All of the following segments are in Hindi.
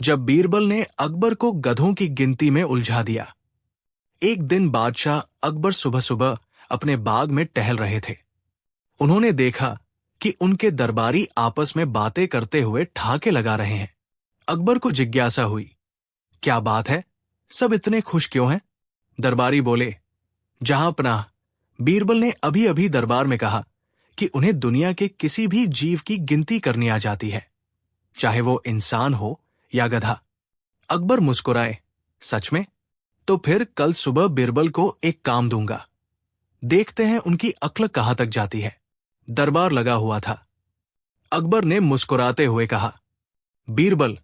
जब बीरबल ने अकबर को गधों की गिनती में उलझा दिया। एक दिन बादशाह अकबर सुबह सुबह अपने बाग में टहल रहे थे। उन्होंने देखा कि उनके दरबारी आपस में बातें करते हुए ठहाके लगा रहे हैं। अकबर को जिज्ञासा हुई, क्या बात है, सब इतने खुश क्यों हैं? दरबारी बोले, जहां पनाह, बीरबल ने अभी अभी दरबार में कहा कि उन्हें दुनिया के किसी भी जीव की गिनती करनी आ जाती है, चाहे वो इंसान हो या गधा। अकबर मुस्कुराए, सच में? तो फिर कल सुबह बीरबल को एक काम दूंगा, देखते हैं उनकी अक्ल कहां तक जाती है। दरबार लगा हुआ था। अकबर ने मुस्कुराते हुए कहा, बीरबल,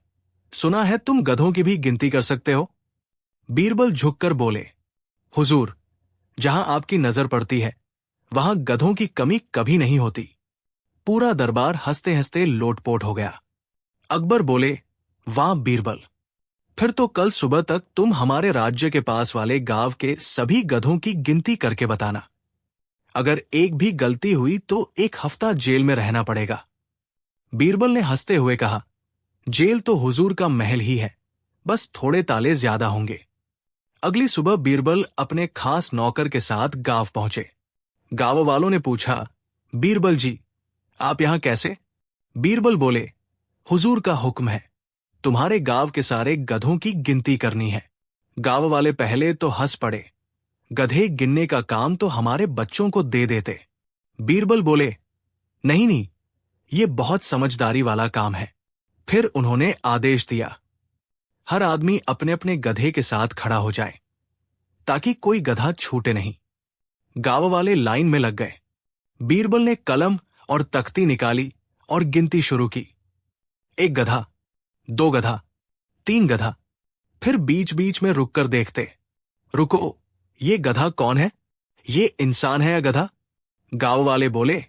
सुना है तुम गधों की भी गिनती कर सकते हो। बीरबल झुककर बोले, हुजूर, जहां आपकी नजर पड़ती है वहां गधों की कमी कभी नहीं होती। पूरा दरबार हंसते हंसते लोटपोट हो गया। अकबर बोले, वाह बीरबल, फिर तो कल सुबह तक तुम हमारे राज्य के पास वाले गांव के सभी गधों की गिनती करके बताना। अगर एक भी गलती हुई तो 1 हफ्ता जेल में रहना पड़ेगा। बीरबल ने हंसते हुए कहा, जेल तो हुजूर का महल ही है, बस थोड़े ताले ज्यादा होंगे। अगली सुबह बीरबल अपने खास नौकर के साथ गांव पहुंचे। गांव वालों ने पूछा, बीरबल जी, आप यहां कैसे? बीरबल बोले, हुजूर का हुक्म है, तुम्हारे गांव के सारे गधों की गिनती करनी है। गांव वाले पहले तो हंस पड़े, गधे गिनने का काम तो हमारे बच्चों को दे देते। बीरबल बोले, नहीं नहीं, ये बहुत समझदारी वाला काम है। फिर उन्होंने आदेश दिया, हर आदमी अपने अपने गधे के साथ खड़ा हो जाए ताकि कोई गधा छूटे नहीं। गांव वाले लाइन में लग गए। बीरबल ने कलम और तख्ती निकाली और गिनती शुरू की। 1 गधा, 2 गधा, 3 गधा। फिर बीच बीच में रुककर देखते, रुको, ये गधा कौन है? ये इंसान है या गधा? गांव वाले बोले,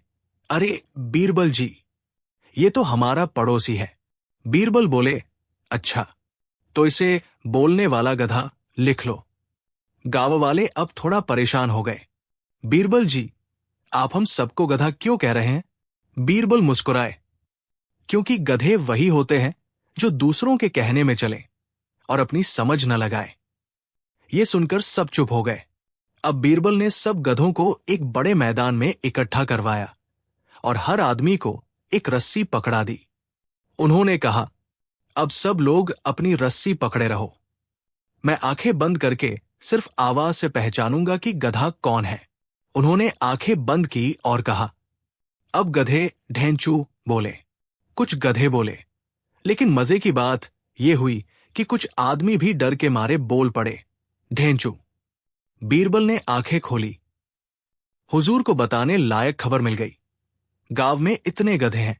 अरे बीरबल जी, ये तो हमारा पड़ोसी है। बीरबल बोले, अच्छा, तो इसे बोलने वाला गधा लिख लो। गांव वाले अब थोड़ा परेशान हो गए। बीरबल जी, आप हम सबको गधा क्यों कह रहे हैं? बीरबल मुस्कुराए, क्योंकि गधे वही होते हैं जो दूसरों के कहने में चले और अपनी समझ न लगाए। ये सुनकर सब चुप हो गए। अब बीरबल ने सब गधों को एक बड़े मैदान में इकट्ठा करवाया और हर आदमी को एक रस्सी पकड़ा दी। उन्होंने कहा, अब सब लोग अपनी रस्सी पकड़े रहो। मैं आंखें बंद करके सिर्फ आवाज से पहचानूंगा कि गधा कौन है। उन्होंने आंखें बंद की और कहा, अब गधे ढेंचू बोले। कुछ गधे बोले, लेकिन मजे की बात यह हुई कि कुछ आदमी भी डर के मारे बोल पड़े, ढेंचू। बीरबल ने आंखें खोली। हुजूर को बताने लायक खबर मिल गई। गांव में इतने गधे हैं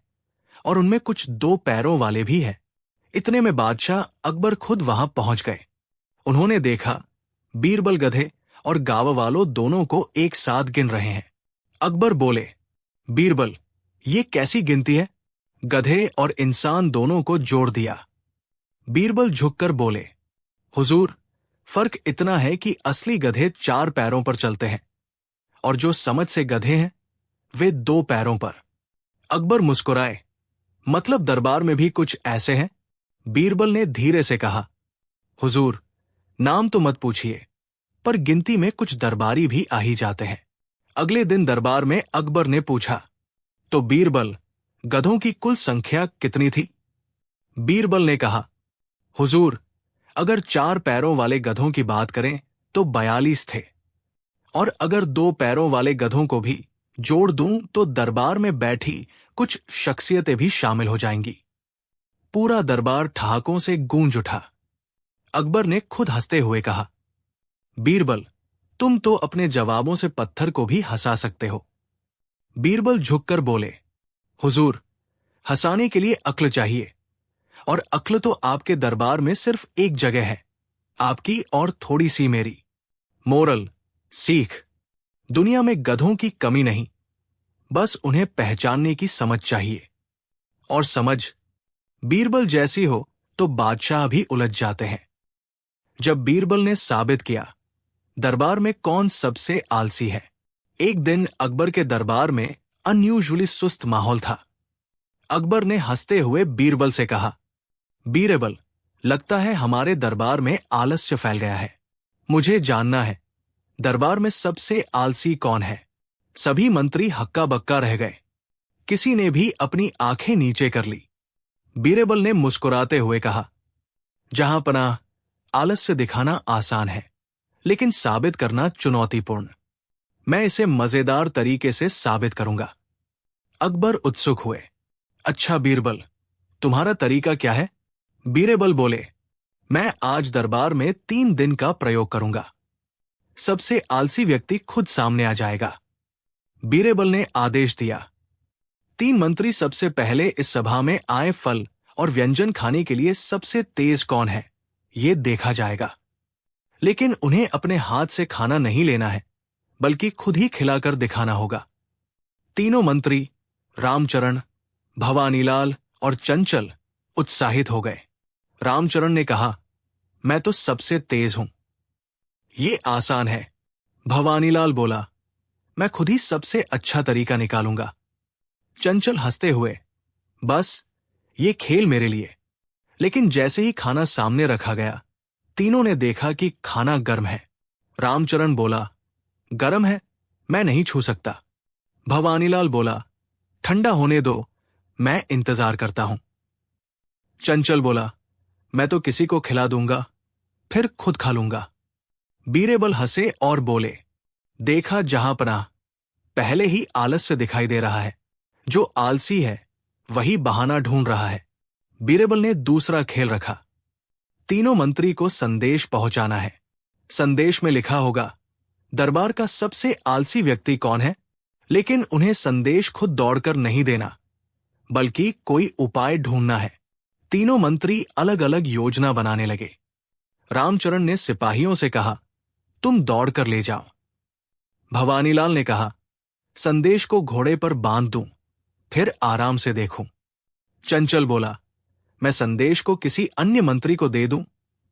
और उनमें कुछ 2 पैरों वाले भी हैं। इतने में बादशाह अकबर खुद वहां पहुंच गए। उन्होंने देखा, बीरबल गधे और गांव वालों दोनों को एक साथ गिन रहे हैं। अकबर बोले, बीरबल, ये कैसी गिनती है? गधे और इंसान दोनों को जोड़ दिया। बीरबल झुककर बोले, हुजूर, फर्क इतना है कि असली गधे 4 पैरों पर चलते हैं और जो समझ से गधे हैं वे 2 पैरों पर। अकबर मुस्कुराए, मतलब दरबार में भी कुछ ऐसे हैं? बीरबल ने धीरे से कहा, हुजूर, नाम तो मत पूछिए, पर गिनती में कुछ दरबारी भी आ ही जाते हैं। अगले दिन दरबार में अकबर ने पूछा, तो बीरबल, गधों की कुल संख्या कितनी थी? बीरबल ने कहा, हुजूर, अगर 4 पैरों वाले गधों की बात करें तो 42 थे, और अगर 2 पैरों वाले गधों को भी जोड़ दूं तो दरबार में बैठी कुछ शख्सियतें भी शामिल हो जाएंगी। पूरा दरबार ठहाकों से गूंज उठा। अकबर ने खुद हंसते हुए कहा, बीरबल, तुम तो अपने जवाबों से पत्थर को भी हंसा सकते हो। बीरबल झुककर बोले, हुजूर, हंसाने के लिए अक्ल चाहिए, और अक्ल तो आपके दरबार में सिर्फ एक जगह है, आपकी और थोड़ी सी मेरी। मोरल, सीख, दुनिया में गधों की कमी नहीं, बस उन्हें पहचानने की समझ चाहिए। और समझ बीरबल जैसी हो तो बादशाह भी उलझ जाते हैं। जब बीरबल ने साबित किया दरबार में कौन सबसे आलसी है। एक दिन अकबर के दरबार में अनयूजुअली सुस्त माहौल था। अकबर ने हंसते हुए बीरबल से कहा, बीरबल, लगता है हमारे दरबार में आलस्य फैल गया है। मुझे जानना है, दरबार में सबसे आलसी कौन है? सभी मंत्री हक्का बक्का रह गए। किसी ने भी अपनी आंखें नीचे कर ली। बीरबल ने मुस्कुराते हुए कहा, जहां पनाह, आलस्य दिखाना आसान है, लेकिन साबित करना चुनौतीपूर्ण। मैं इसे मजेदार तरीके से साबित करूंगा। अकबर उत्सुक हुए। अच्छा बीरबल, तुम्हारा तरीका क्या है? बीरबल बोले, मैं आज दरबार में 3 दिन का प्रयोग करूंगा। सबसे आलसी व्यक्ति खुद सामने आ जाएगा। बीरबल ने आदेश दिया। 3 मंत्री सबसे पहले इस सभा में आए फल और व्यंजन खाने के लिए सबसे तेज कौन है, ये देखा जाएगा। लेकिन उन्हें अपने हाथ से खाना नहीं लेना है, बल्कि खुद ही खिलाकर दिखाना होगा। तीनों मंत्री रामचरण, भवानीलाल और चंचल उत्साहित हो गए। रामचरण ने कहा, मैं तो सबसे तेज हूं। ये आसान है। भवानीलाल बोला, मैं खुद ही सबसे अच्छा तरीका निकालूंगा। चंचल हंसते हुए, बस ये खेल मेरे लिए। लेकिन जैसे ही खाना सामने रखा गया, तीनों ने देखा कि खाना गर्म है। रामचरण बोला, गर्म है, मैं नहीं छू सकता। भवानीलाल बोला, ठंडा होने दो, मैं इंतजार करता हूं। चंचल बोला, मैं तो किसी को खिला दूंगा, फिर खुद खा लूंगा। बीरबल हंसे और बोले, देखा जहां पनाह, पहले ही आलस्य दिखाई दे रहा है। जो आलसी है वही बहाना ढूंढ रहा है। बीरबल ने दूसरा खेल रखा। तीनों मंत्री को संदेश पहुंचाना है। संदेश में लिखा होगा, दरबार का सबसे आलसी व्यक्ति कौन है? लेकिन उन्हें संदेश खुद दौड़कर नहीं देना, बल्कि कोई उपाय ढूंढना है। तीनों मंत्री अलग अलग योजना बनाने लगे। रामचरण ने सिपाहियों से कहा, तुम दौड़कर ले जाओ। भवानीलाल ने कहा, संदेश को घोड़े पर बांध दूं, फिर आराम से देखूं। चंचल बोला, मैं संदेश को किसी अन्य मंत्री को दे दूं,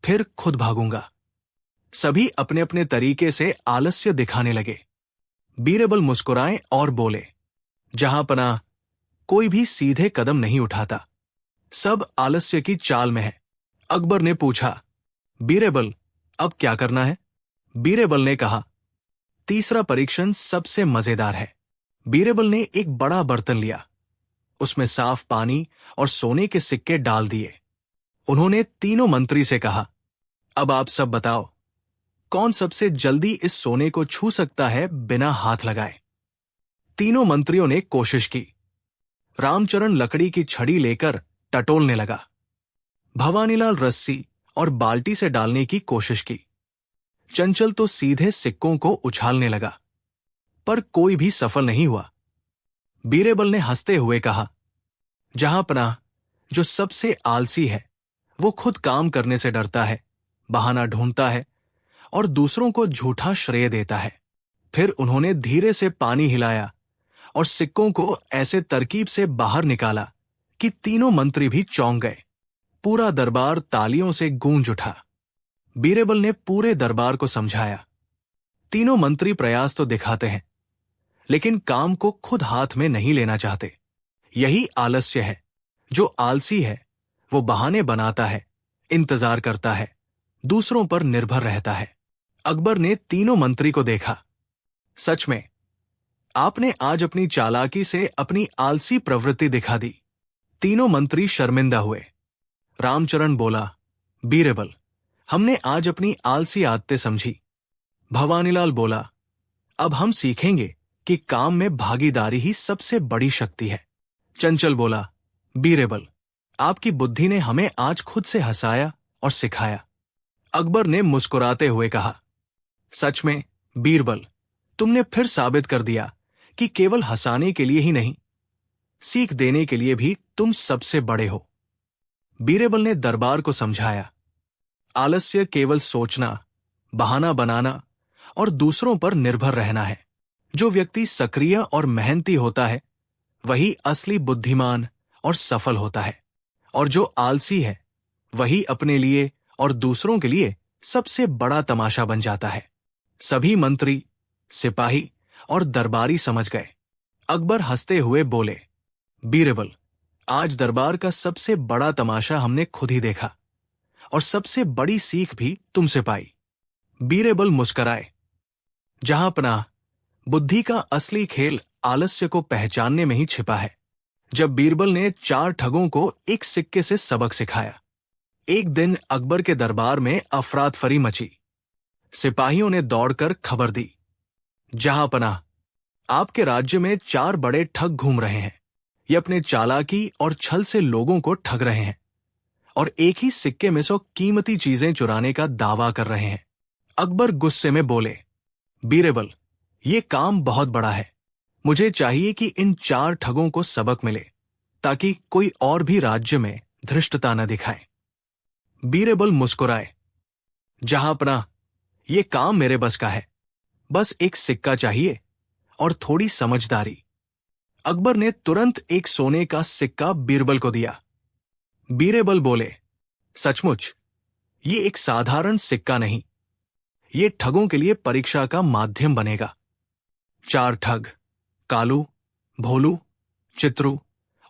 फिर खुद भागूंगा। सभी अपने अपने तरीके से आलस्य दिखाने लगे। बीरबल मुस्कुराए और बोले, जहां पनाह, कोई भी सीधे कदम नहीं उठाता, सब आलस्य की चाल में है। अकबर ने पूछा, बीरबल, अब क्या करना है? बीरबल ने कहा, तीसरा परीक्षण सबसे मजेदार है। बीरबल ने एक बड़ा बर्तन लिया, उसमें साफ पानी और सोने के सिक्के डाल दिए। उन्होंने तीनों मंत्री से कहा, अब आप सब बताओ, कौन सबसे जल्दी इस सोने को छू सकता है बिना हाथ लगाए? तीनों मंत्रियों ने कोशिश की। रामचरण लकड़ी की छड़ी लेकर टटोलने लगा। भवानीलाल रस्सी और बाल्टी से डालने की कोशिश की। चंचल तो सीधे सिक्कों को उछालने लगा, पर कोई भी सफल नहीं हुआ। बीरबल ने हंसते हुए कहा, जहां पनाह, जो सबसे आलसी है वो खुद काम करने से डरता है, बहाना ढूंढता है और दूसरों को झूठा श्रेय देता है। फिर उन्होंने धीरे से पानी हिलाया और सिक्कों को ऐसे तरकीब से बाहर निकाला कि तीनों मंत्री भी चौंक गए। पूरा दरबार तालियों से गूंज उठा। बीरबल ने पूरे दरबार को समझाया, तीनों मंत्री प्रयास तो दिखाते हैं, लेकिन काम को खुद हाथ में नहीं लेना चाहते। यही आलस्य है। जो आलसी है वो बहाने बनाता है, इंतजार करता है, दूसरों पर निर्भर रहता है। अकबर ने तीनों मंत्री को देखा। सच में, आपने आज अपनी चालाकी से अपनी आलसी प्रवृत्ति दिखा दी। तीनों मंत्री शर्मिंदा हुए। रामचरण बोला, बीरबल, हमने आज अपनी आलसी आदतें समझी। भवानीलाल बोला, अब हम सीखेंगे कि काम में भागीदारी ही सबसे बड़ी शक्ति है। चंचल बोला, बीरबल, आपकी बुद्धि ने हमें आज खुद से हंसाया और सिखाया। अकबर ने मुस्कुराते हुए कहा, सच में बीरबल, तुमने फिर साबित कर दिया कि केवल हंसाने के लिए ही नहीं, सीख देने के लिए भी तुम सबसे बड़े हो। बीरबल ने दरबार को समझाया, आलस्य केवल सोचना, बहाना बनाना और दूसरों पर निर्भर रहना है। जो व्यक्ति सक्रिय और मेहनती होता है वही असली बुद्धिमान और सफल होता है, और जो आलसी है वही अपने लिए और दूसरों के लिए सबसे बड़ा तमाशा बन जाता है। सभी मंत्री, सिपाही और दरबारी समझ गए। अकबर हंसते हुए बोले, बीरबल, आज दरबार का सबसे बड़ा तमाशा हमने खुद ही देखा, और सबसे बड़ी सीख भी तुमसे पाई। बीरबल मुस्कराए। जहां पनाह, बुद्धि का असली खेल आलस्य को पहचानने में ही छिपा है। जब बीरबल ने 4 ठगों को एक सिक्के से सबक सिखाया, एक दिन अकबर के दरबार में अफरातफरी मची। सिपाहियों ने दौड़कर खबर दी, जहां पनाह, आपके राज्य में 4 बड़े ठग घूम रहे हैं। ये अपने चालाकी और छल से लोगों को ठग रहे हैं और एक ही सिक्के में 100 कीमती चीजें चुराने का दावा कर रहे हैं। अकबर गुस्से में बोले, बीरबल, ये काम बहुत बड़ा है। मुझे चाहिए कि इन 4 ठगों को सबक मिले, ताकि कोई और भी राज्य में धृष्टता न दिखाए। बीरबल मुस्कुराए। जहां पनाह, ये काम मेरे बस का है। बस एक सिक्का चाहिए और थोड़ी समझदारी। अकबर ने तुरंत एक सोने का सिक्का बीरबल को दिया। बीरबल बोले, सचमुच, ये एक साधारण सिक्का नहीं, ये ठगों के लिए परीक्षा का माध्यम बनेगा। 4 ठग, कालू, भोलू, चित्रू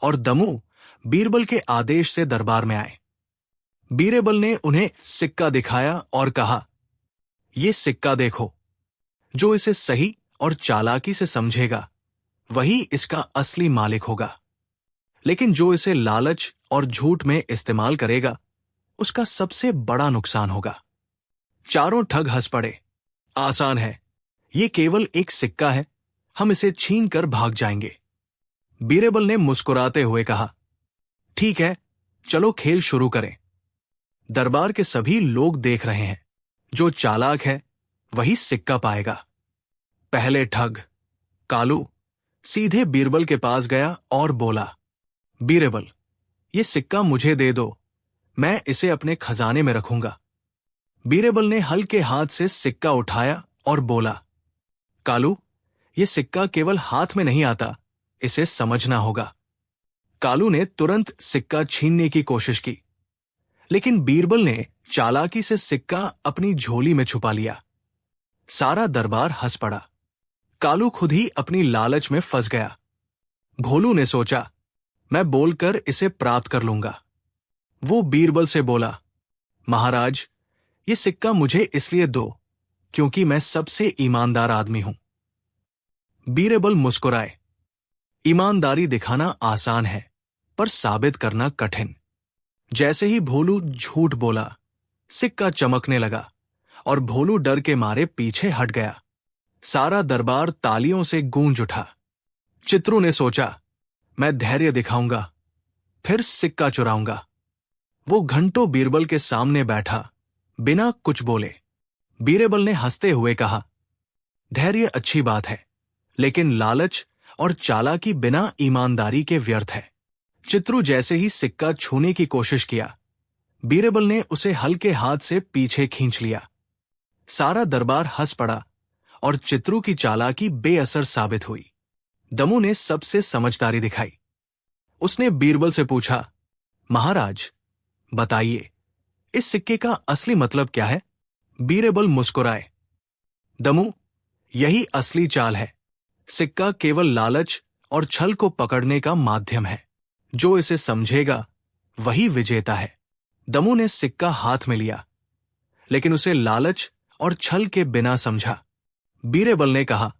और दमू, बीरबल के आदेश से दरबार में आए। बीरबल ने उन्हें सिक्का दिखाया और कहा, ये सिक्का देखो। जो इसे सही और चालाकी से समझेगा वही इसका असली मालिक होगा, लेकिन जो इसे लालच और झूठ में इस्तेमाल करेगा उसका सबसे बड़ा नुकसान होगा। चारों ठग हंस पड़े। आसान है, ये केवल एक सिक्का है, हम इसे छीन कर भाग जाएंगे। बीरबल ने मुस्कुराते हुए कहा, ठीक है, चलो खेल शुरू करें। दरबार के सभी लोग देख रहे हैं, जो चालाक है वही सिक्का पाएगा। पहले ठग, कालू, सीधे बीरबल के पास गया और बोला, बीरबल, ये सिक्का मुझे दे दो, मैं इसे अपने खजाने में रखूंगा। बीरबल ने हल्के हाथ से सिक्का उठाया और बोला, कालू, ये सिक्का केवल हाथ में नहीं आता, इसे समझना होगा। कालू ने तुरंत सिक्का छीनने की कोशिश की, लेकिन बीरबल ने चालाकी से सिक्का अपनी झोली में छुपा लिया। सारा दरबार हंस पड़ा। कालू खुद ही अपनी लालच में फंस गया। भोलू ने सोचा, मैं बोलकर इसे प्राप्त कर लूंगा। वो बीरबल से बोला, महाराज, ये सिक्का मुझे इसलिए दो क्योंकि मैं सबसे ईमानदार आदमी हूं। बीरबल मुस्कुराए। ईमानदारी दिखाना आसान है, पर साबित करना कठिन। जैसे ही भोलू झूठ बोला, सिक्का चमकने लगा और भोलू डर के मारे पीछे हट गया। सारा दरबार तालियों से गूंज उठा। चित्रू ने सोचा, मैं धैर्य दिखाऊंगा, फिर सिक्का चुराऊंगा। वो घंटों बीरबल के सामने बैठा, बिना कुछ बोले। बीरबल ने हंसते हुए कहा, धैर्य अच्छी बात है, लेकिन लालच और चालाकी बिना ईमानदारी के व्यर्थ है। चित्रू जैसे ही सिक्का छूने की कोशिश किया, बीरबल ने उसे हल्के हाथ से पीछे खींच लिया। सारा दरबार हंस पड़ा और चित्रू की चालाकी बेअसर साबित हुई। दमू ने सबसे समझदारी दिखाई। उसने बीरबल से पूछा, महाराज, बताइए, इस सिक्के का असली मतलब क्या है? बीरबल मुस्कुराए। दमू, यही असली चाल है। सिक्का केवल लालच और छल को पकड़ने का माध्यम है। जो इसे समझेगा वही विजेता है। दमू ने सिक्का हाथ में लिया, लेकिन उसे लालच और छल के बिना समझा। बीरबल ने कहा,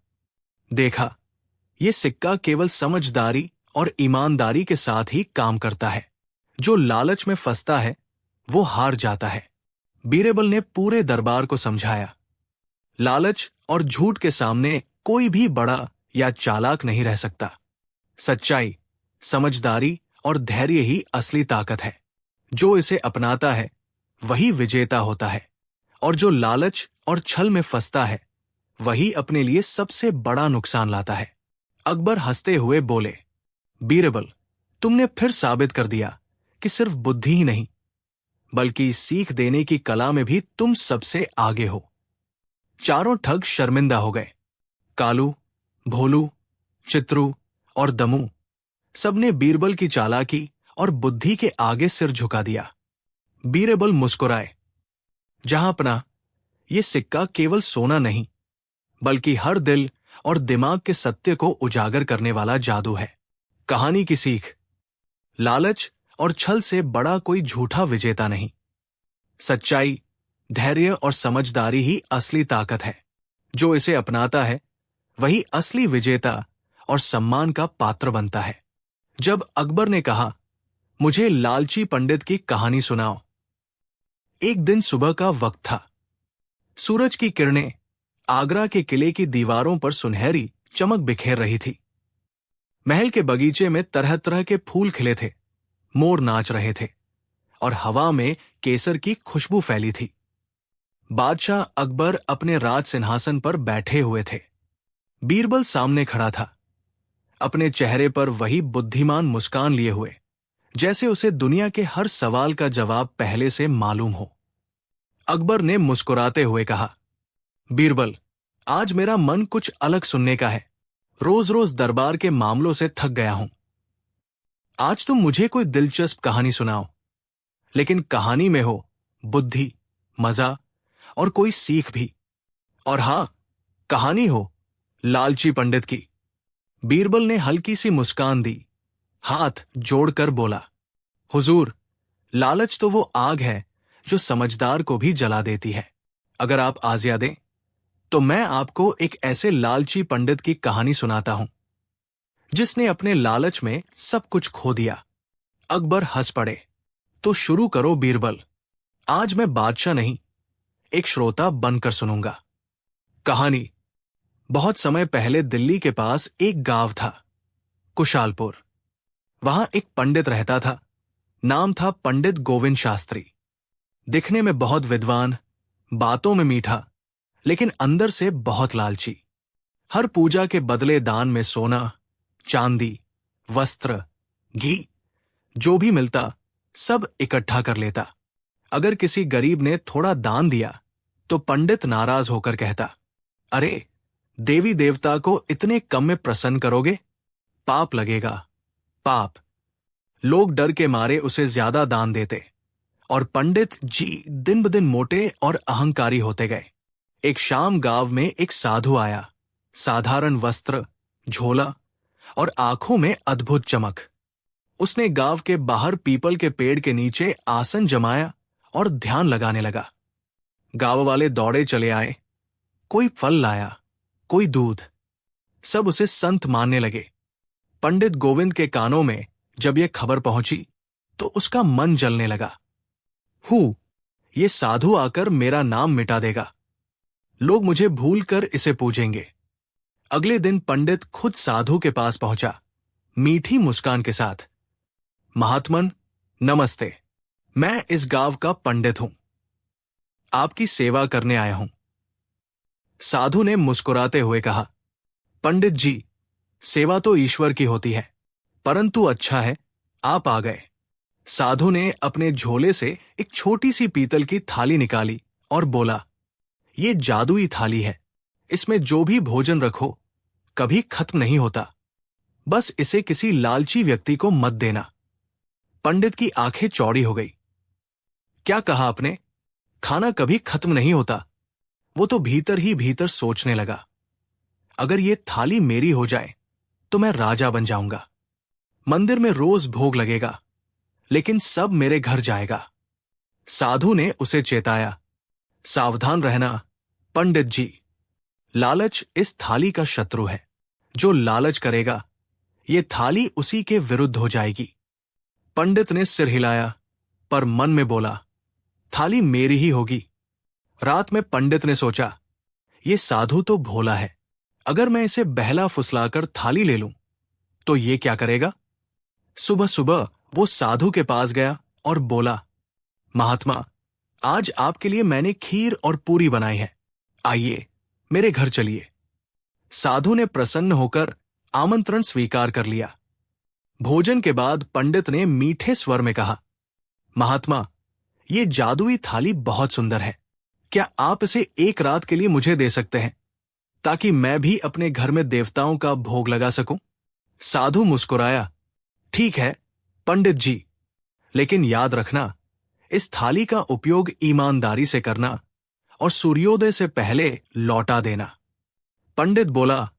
देखा, यह सिक्का केवल समझदारी और ईमानदारी के साथ ही काम करता है। जो लालच में फंसता है वो हार जाता है। बीरबल ने पूरे दरबार को समझाया, लालच और झूठ के सामने कोई भी बड़ा या चालाक नहीं रह सकता। सच्चाई, समझदारी और धैर्य ही असली ताकत है। जो इसे अपनाता है वही विजेता होता है, और जो लालच और छल में फंसता है वही अपने लिए सबसे बड़ा नुकसान लाता है। अकबर हंसते हुए बोले, बीरबल, तुमने फिर साबित कर दिया कि सिर्फ बुद्धि ही नहीं, बल्कि सीख देने की कला में भी तुम सबसे आगे हो। चारों ठग शर्मिंदा हो गए। कालू, भोलू, चित्रू और दमू, सबने बीरबल की चालाकी और बुद्धि के आगे सिर झुका दिया। बीरबल मुस्कुराए। जहां अपना, ये सिक्का केवल सोना नहीं, बल्कि हर दिल और दिमाग के सत्य को उजागर करने वाला जादू है। कहानी की सीख, लालच और छल से बड़ा कोई झूठा विजेता नहीं। सच्चाई, धैर्य और समझदारी ही असली ताकत है। जो इसे अपनाता है वही असली विजेता और सम्मान का पात्र बनता है। जब अकबर ने कहा, मुझे लालची पंडित की कहानी सुनाओ। एक दिन सुबह का वक्त था। सूरज की किरणें आगरा के किले की दीवारों पर सुनहरी चमक बिखेर रही थी। महल के बगीचे में तरह तरह के फूल खिले थे, मोर नाच रहे थे और हवा में केसर की खुशबू फैली थी। बादशाह अकबर अपने राज सिंहासन पर बैठे हुए थे। बीरबल सामने खड़ा था, अपने चेहरे पर वही बुद्धिमान मुस्कान लिए हुए, जैसे उसे दुनिया के हर सवाल का जवाब पहले से मालूम हो। अकबर ने मुस्कुराते हुए कहा, बीरबल, आज मेरा मन कुछ अलग सुनने का है। रोज रोज दरबार के मामलों से थक गया हूं। आज तुम मुझे कोई दिलचस्प कहानी सुनाओ, लेकिन कहानी में हो बुद्धि, मजा और कोई सीख भी। और हां, कहानी हो लालची पंडित की। बीरबल ने हल्की सी मुस्कान दी, हाथ जोड़कर बोला, हुजूर, लालच तो वो आग है जो समझदार को भी जला देती है। अगर आप आज्ञा दें तो मैं आपको एक ऐसे लालची पंडित की कहानी सुनाता हूं जिसने अपने लालच में सब कुछ खो दिया। अकबर हंस पड़े। तो शुरू करो बीरबल। आज मैं बादशाह नहीं, एक श्रोता बनकर सुनूंगा। कहानी। बहुत समय पहले दिल्ली के पास एक गांव था, कुशालपुर। वहां एक पंडित रहता था। नाम था पंडित गोविंद शास्त्री। दिखने में बहुत विद्वान, बातों में मीठा, लेकिन अंदर से बहुत लालची। हर पूजा के बदले दान में सोना, चांदी, वस्त्र, घी, जो भी मिलता सब इकट्ठा कर लेता। अगर किसी गरीब ने थोड़ा दान दिया तो पंडित नाराज होकर कहता, अरे, देवी देवता को इतने कम में प्रसन्न करोगे? पाप लगेगा, पाप। लोग डर के मारे उसे ज्यादा दान देते और पंडित जी दिन ब दिन मोटे और अहंकारी होते गए। एक शाम गांव में एक साधु आया। साधारण वस्त्र, झोला और आंखों में अद्भुत चमक। उसने गांव के बाहर पीपल के पेड़ के नीचे आसन जमाया और ध्यान लगाने लगा। गांव वाले दौड़े चले आए। कोई फल लाया, कोई दूध। सब उसे संत मानने लगे। पंडित गोविंद के कानों में जब यह खबर पहुंची तो उसका मन जलने लगा। ये साधु आकर मेरा नाम मिटा देगा। लोग मुझे भूलकर इसे पूजेंगे। अगले दिन पंडित खुद साधु के पास पहुंचा, मीठी मुस्कान के साथ। महात्मन, नमस्ते। मैं इस गांव का पंडित हूं, आपकी सेवा करने आया हूं। साधु ने मुस्कुराते हुए कहा, पंडित जी, सेवा तो ईश्वर की होती है, परंतु अच्छा है आप आ गए। साधु ने अपने झोले से एक छोटी सी पीतल की थाली निकाली और बोला, ये जादुई थाली है। इसमें जो भी भोजन रखो कभी खत्म नहीं होता। बस इसे किसी लालची व्यक्ति को मत देना। पंडित की आंखें चौड़ी हो गई। क्या कहा आपने? खाना कभी खत्म नहीं होता। वो तो भीतर ही भीतर सोचने लगा, अगर ये थाली मेरी हो जाए तो मैं राजा बन जाऊंगा। मंदिर में रोज भोग लगेगा, लेकिन सब मेरे घर जाएगा। साधु ने उसे चेताया, सावधान रहना पंडित जी, लालच इस थाली का शत्रु है। जो लालच करेगा ये थाली उसी के विरुद्ध हो जाएगी। पंडित ने सिर हिलाया, पर मन में बोला, थाली मेरी ही होगी। रात में पंडित ने सोचा, ये साधु तो भोला है, अगर मैं इसे बहला फुसलाकर थाली ले लूं तो ये क्या करेगा? सुबह सुबह वो साधु के पास गया और बोला, महात्मा, आज आपके लिए मैंने खीर और पूरी बनाई है, आइए मेरे घर चलिए। साधु ने प्रसन्न होकर आमंत्रण स्वीकार कर लिया। भोजन के बाद पंडित ने मीठे स्वर में कहा, महात्मा, ये जादुई थाली बहुत सुंदर है। क्या आप इसे एक रात के लिए मुझे दे सकते हैं, ताकि मैं भी अपने घर में देवताओं का भोग लगा सकूं? साधु मुस्कुराया, ठीक है पंडित जी, लेकिन याद रखना, इस थाली का उपयोग ईमानदारी से करना और सूर्योदय से पहले लौटा देना। पंडित बोला,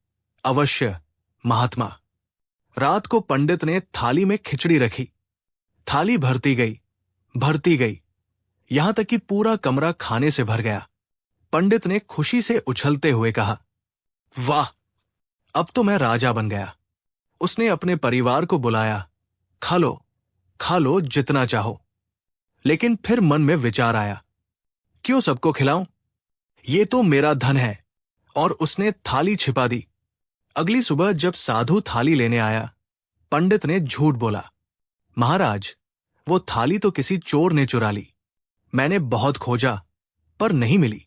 अवश्य महात्मा। रात को पंडित ने थाली में खिचड़ी रखी। थाली भरती गई, भरती गई। यहां तक कि पूरा कमरा खाने से भर गया। पंडित ने खुशी से उछलते हुए कहा, वाह, अब तो मैं राजा बन गया। उसने अपने परिवार को बुलाया, खा लो जितना चाहो। लेकिन फिर मन में विचार आया, क्यों सबको खिलाऊं? ये तो मेरा धन है। और उसने थाली छिपा दी। अगली सुबह जब साधु थाली लेने आया, पंडित ने झूठ बोला, महाराज, वो थाली तो किसी चोर ने चुरा ली। मैंने बहुत खोजा पर नहीं मिली।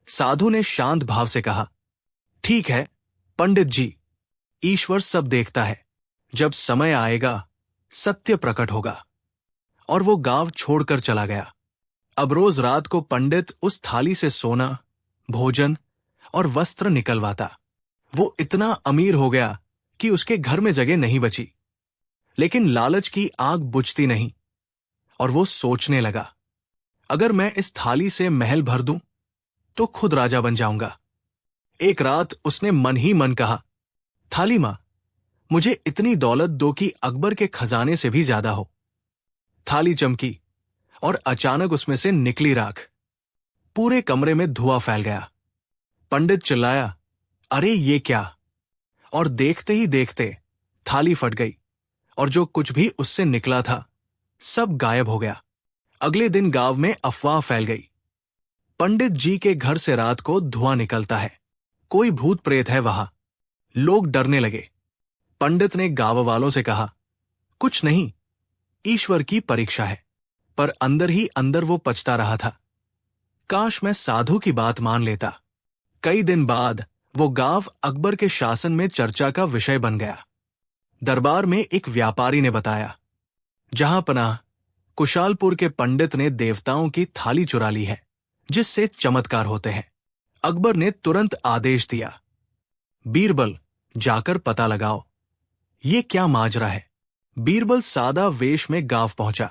साधु ने शांत भाव से कहा, ठीक है पंडित जी, ईश्वर सब देखता है। जब समय आएगा सत्य प्रकट होगा। और वो गांव छोड़कर चला गया। अब रोज रात को पंडित उस थाली से सोना, भोजन और वस्त्र निकलवाता। वो इतना अमीर हो गया कि उसके घर में जगह नहीं बची। लेकिन लालच की आग बुझती नहीं और वो सोचने लगा, अगर मैं इस थाली से महल भर दूं तो खुद राजा बन जाऊंगा। एक रात उसने मन ही मन कहा, थाली मां, मुझे इतनी दौलत दो कि अकबर के खजाने से भी ज्यादा हो। थाली चमकी और अचानक उसमें से निकली राख। पूरे कमरे में धुआं फैल गया। पंडित चिल्लाया, अरे ये क्या? और देखते ही देखते थाली फट गई और जो कुछ भी उससे निकला था सब गायब हो गया। अगले दिन गांव में अफवाह फैल गई, पंडित जी के घर से रात को धुआं निकलता है, कोई भूत प्रेत है वहां। लोग डरने लगे। पंडित ने गांव वालों से कहा, कुछ नहीं, ईश्वर की परीक्षा है। पर अंदर ही अंदर वो पछता रहा था, काश मैं साधु की बात मान लेता। कई दिन बाद वो गांव अकबर के शासन में चर्चा का विषय बन गया। दरबार में एक व्यापारी ने बताया, जहां पनाह, कुशालपुर के पंडित ने देवताओं की थाली चुरा ली है, जिससे चमत्कार होते हैं। अकबर ने तुरंत आदेश दिया, बीरबल, जाकर पता लगाओ ये क्या माजरा है। बीरबल सादा वेश में गांव पहुंचा।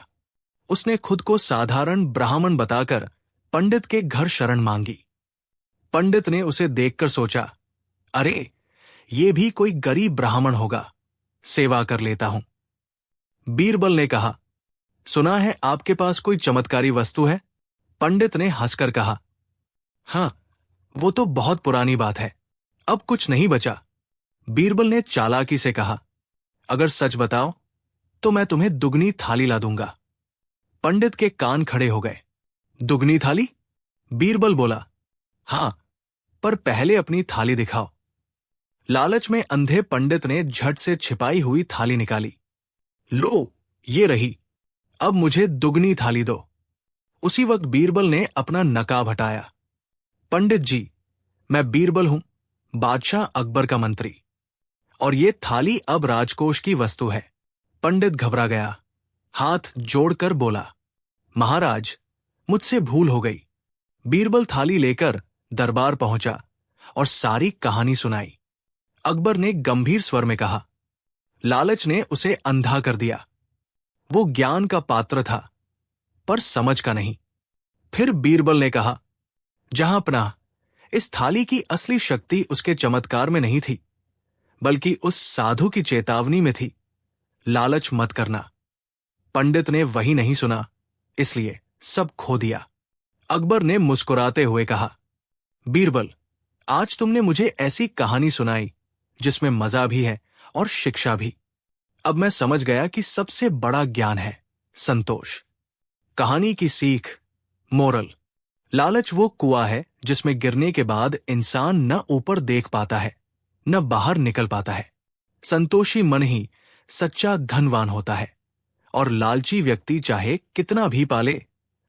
उसने खुद को साधारण ब्राह्मण बताकर पंडित के घर शरण मांगी। पंडित ने उसे देखकर सोचा, अरे ये भी कोई गरीब ब्राह्मण होगा, सेवा कर लेता हूं। बीरबल ने कहा, सुना है आपके पास कोई चमत्कारी वस्तु है? पंडित ने हंसकर कहा, हां, वो तो बहुत पुरानी बात है, अब कुछ नहीं बचा। बीरबल ने चालाकी से कहा, अगर सच बताओ तो मैं तुम्हें दुगनी थाली ला दूंगा। पंडित के कान खड़े हो गए। दुगनी थाली? बीरबल बोला, हां, पर पहले अपनी थाली दिखाओ। लालच में अंधे पंडित ने झट से छिपाई हुई थाली निकाली। लो, ये रही, अब मुझे दुगनी थाली दो। उसी वक्त बीरबल ने अपना नकाब हटाया। पंडित जी, मैं बीरबल हूं, बादशाह अकबर का मंत्री, और ये थाली अब राजकोष की वस्तु है। पंडित घबरा गया, हाथ जोड़कर बोला, महाराज, मुझसे भूल हो गई। बीरबल थाली लेकर दरबार पहुंचा और सारी कहानी सुनाई। अकबर ने गंभीर स्वर में कहा, लालच ने उसे अंधा कर दिया। वो ज्ञान का पात्र था पर समझ का नहीं। फिर बीरबल ने कहा, जहां पनाह, इस थाली की असली शक्ति उसके चमत्कार में नहीं थी, बल्कि उस साधु की चेतावनी में थी, लालच मत करना। पंडित ने वही नहीं सुना, इसलिए सब खो दिया। अकबर ने मुस्कुराते हुए कहा, बीरबल, आज तुमने मुझे ऐसी कहानी सुनाई जिसमें मजा भी है और शिक्षा भी। अब मैं समझ गया कि सबसे बड़ा ज्ञान है संतोष। कहानी की सीख, मोरल, लालच वो कुआं है जिसमें गिरने के बाद इंसान न ऊपर देख पाता है न बाहर निकल पाता है। संतोषी मन ही सच्चा धनवान होता है, और लालची व्यक्ति चाहे कितना भी पाले,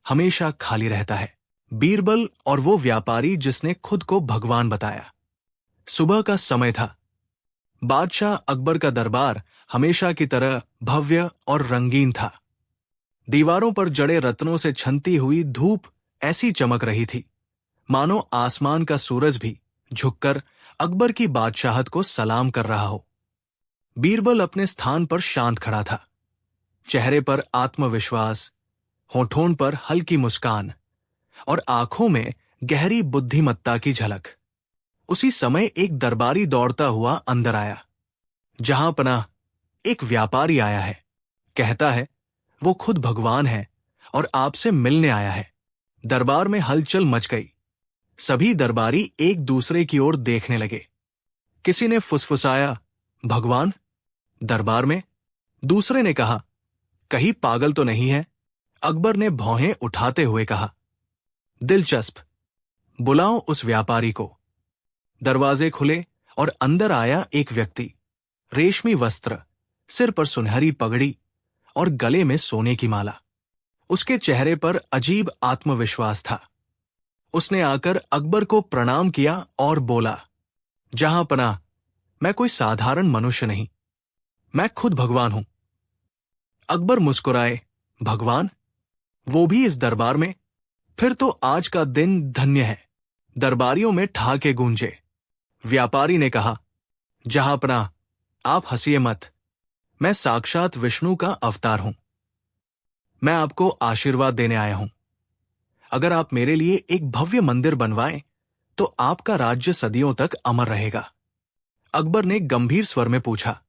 हमेशा खाली रहता है। बीरबल और वो व्यापारी जिसने खुद को भगवान बताया। सुबह का समय था। बादशाह अकबर का दरबार हमेशा की तरह भव्य और रंगीन था। दीवारों पर जड़े रत्नों से छनती हुई धूप ऐसी चमक रही थी मानो आसमान का सूरज भी झुककर अकबर की बादशाहत को सलाम कर रहा हो। बीरबल अपने स्थान पर शांत खड़ा था, चेहरे पर आत्मविश्वास, होठों पर हल्की मुस्कान और आंखों में गहरी बुद्धिमत्ता की झलक। उसी समय एक दरबारी दौड़ता हुआ अंदर आया। जहां पनाह, एक व्यापारी आया है, कहता है वो खुद भगवान है और आपसे मिलने आया है। दरबार में हलचल मच गई। सभी दरबारी एक दूसरे की ओर देखने लगे। किसी ने फुसफुसाया, भगवान दरबार में। दूसरे ने कहा, कहीं पागल तो नहीं है। अकबर ने भौहें उठाते हुए कहा, दिलचस्प, बुलाओ उस व्यापारी को। दरवाजे खुले और अंदर आया एक व्यक्ति। रेशमी वस्त्र, सिर पर सुनहरी पगड़ी और गले में सोने की माला। उसके चेहरे पर अजीब आत्मविश्वास था। उसने आकर अकबर को प्रणाम किया और बोला, जहां पनाह, मैं कोई साधारण मनुष्य नहीं, मैं खुद भगवान हूं। अकबर मुस्कुराए, भगवान? वो भी इस दरबार में? फिर तो आज का दिन धन्य है। दरबारियों में ठहाके गूंजे। व्यापारी ने कहा, जहां पनाह, आप हंसिए मत, मैं साक्षात विष्णु का अवतार हूं। मैं आपको आशीर्वाद देने आया हूं। अगर आप मेरे लिए एक भव्य मंदिर बनवाएं तो आपका राज्य सदियों तक अमर रहेगा। अकबर ने गंभीर स्वर में पूछा,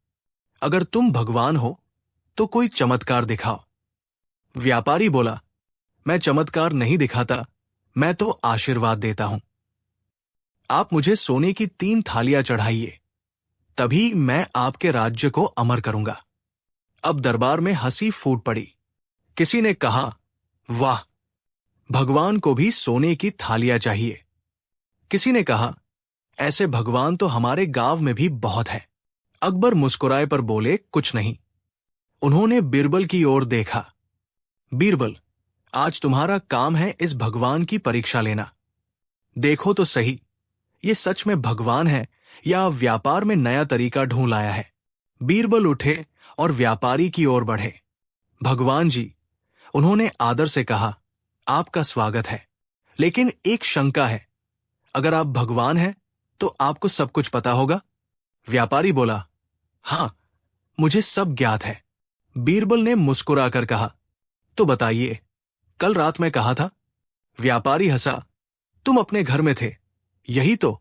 अगर तुम भगवान हो तो कोई चमत्कार दिखाओ। व्यापारी बोला, मैं चमत्कार नहीं दिखाता, मैं तो आशीर्वाद देता हूं। आप मुझे सोने की 3 थालियां चढ़ाइए, तभी मैं आपके राज्य को अमर करूंगा। अब दरबार में हंसी फूट पड़ी। किसी ने कहा, वाह, भगवान को भी सोने की थालियां चाहिए। किसी ने कहा, ऐसे भगवान तो हमारे गांव में भी बहुत है। अकबर मुस्कुराए पर बोले कुछ नहीं। उन्होंने बीरबल की ओर देखा। बीरबल, आज तुम्हारा काम है इस भगवान की परीक्षा लेना। देखो तो सही, ये सच में भगवान है या व्यापार में नया तरीका ढूंढ लाया है। बीरबल उठे और व्यापारी की ओर बढ़े। भगवान जी, उन्होंने आदर से कहा, आपका स्वागत है, लेकिन एक शंका है। अगर आप भगवान हैं तो आपको सब कुछ पता होगा। व्यापारी बोला, हां, मुझे सब ज्ञात है। बीरबल ने मुस्कुराकर कहा, तो बताइए, कल रात मैं कहा था? व्यापारी हंसा, तुम अपने घर में थे, यही तो?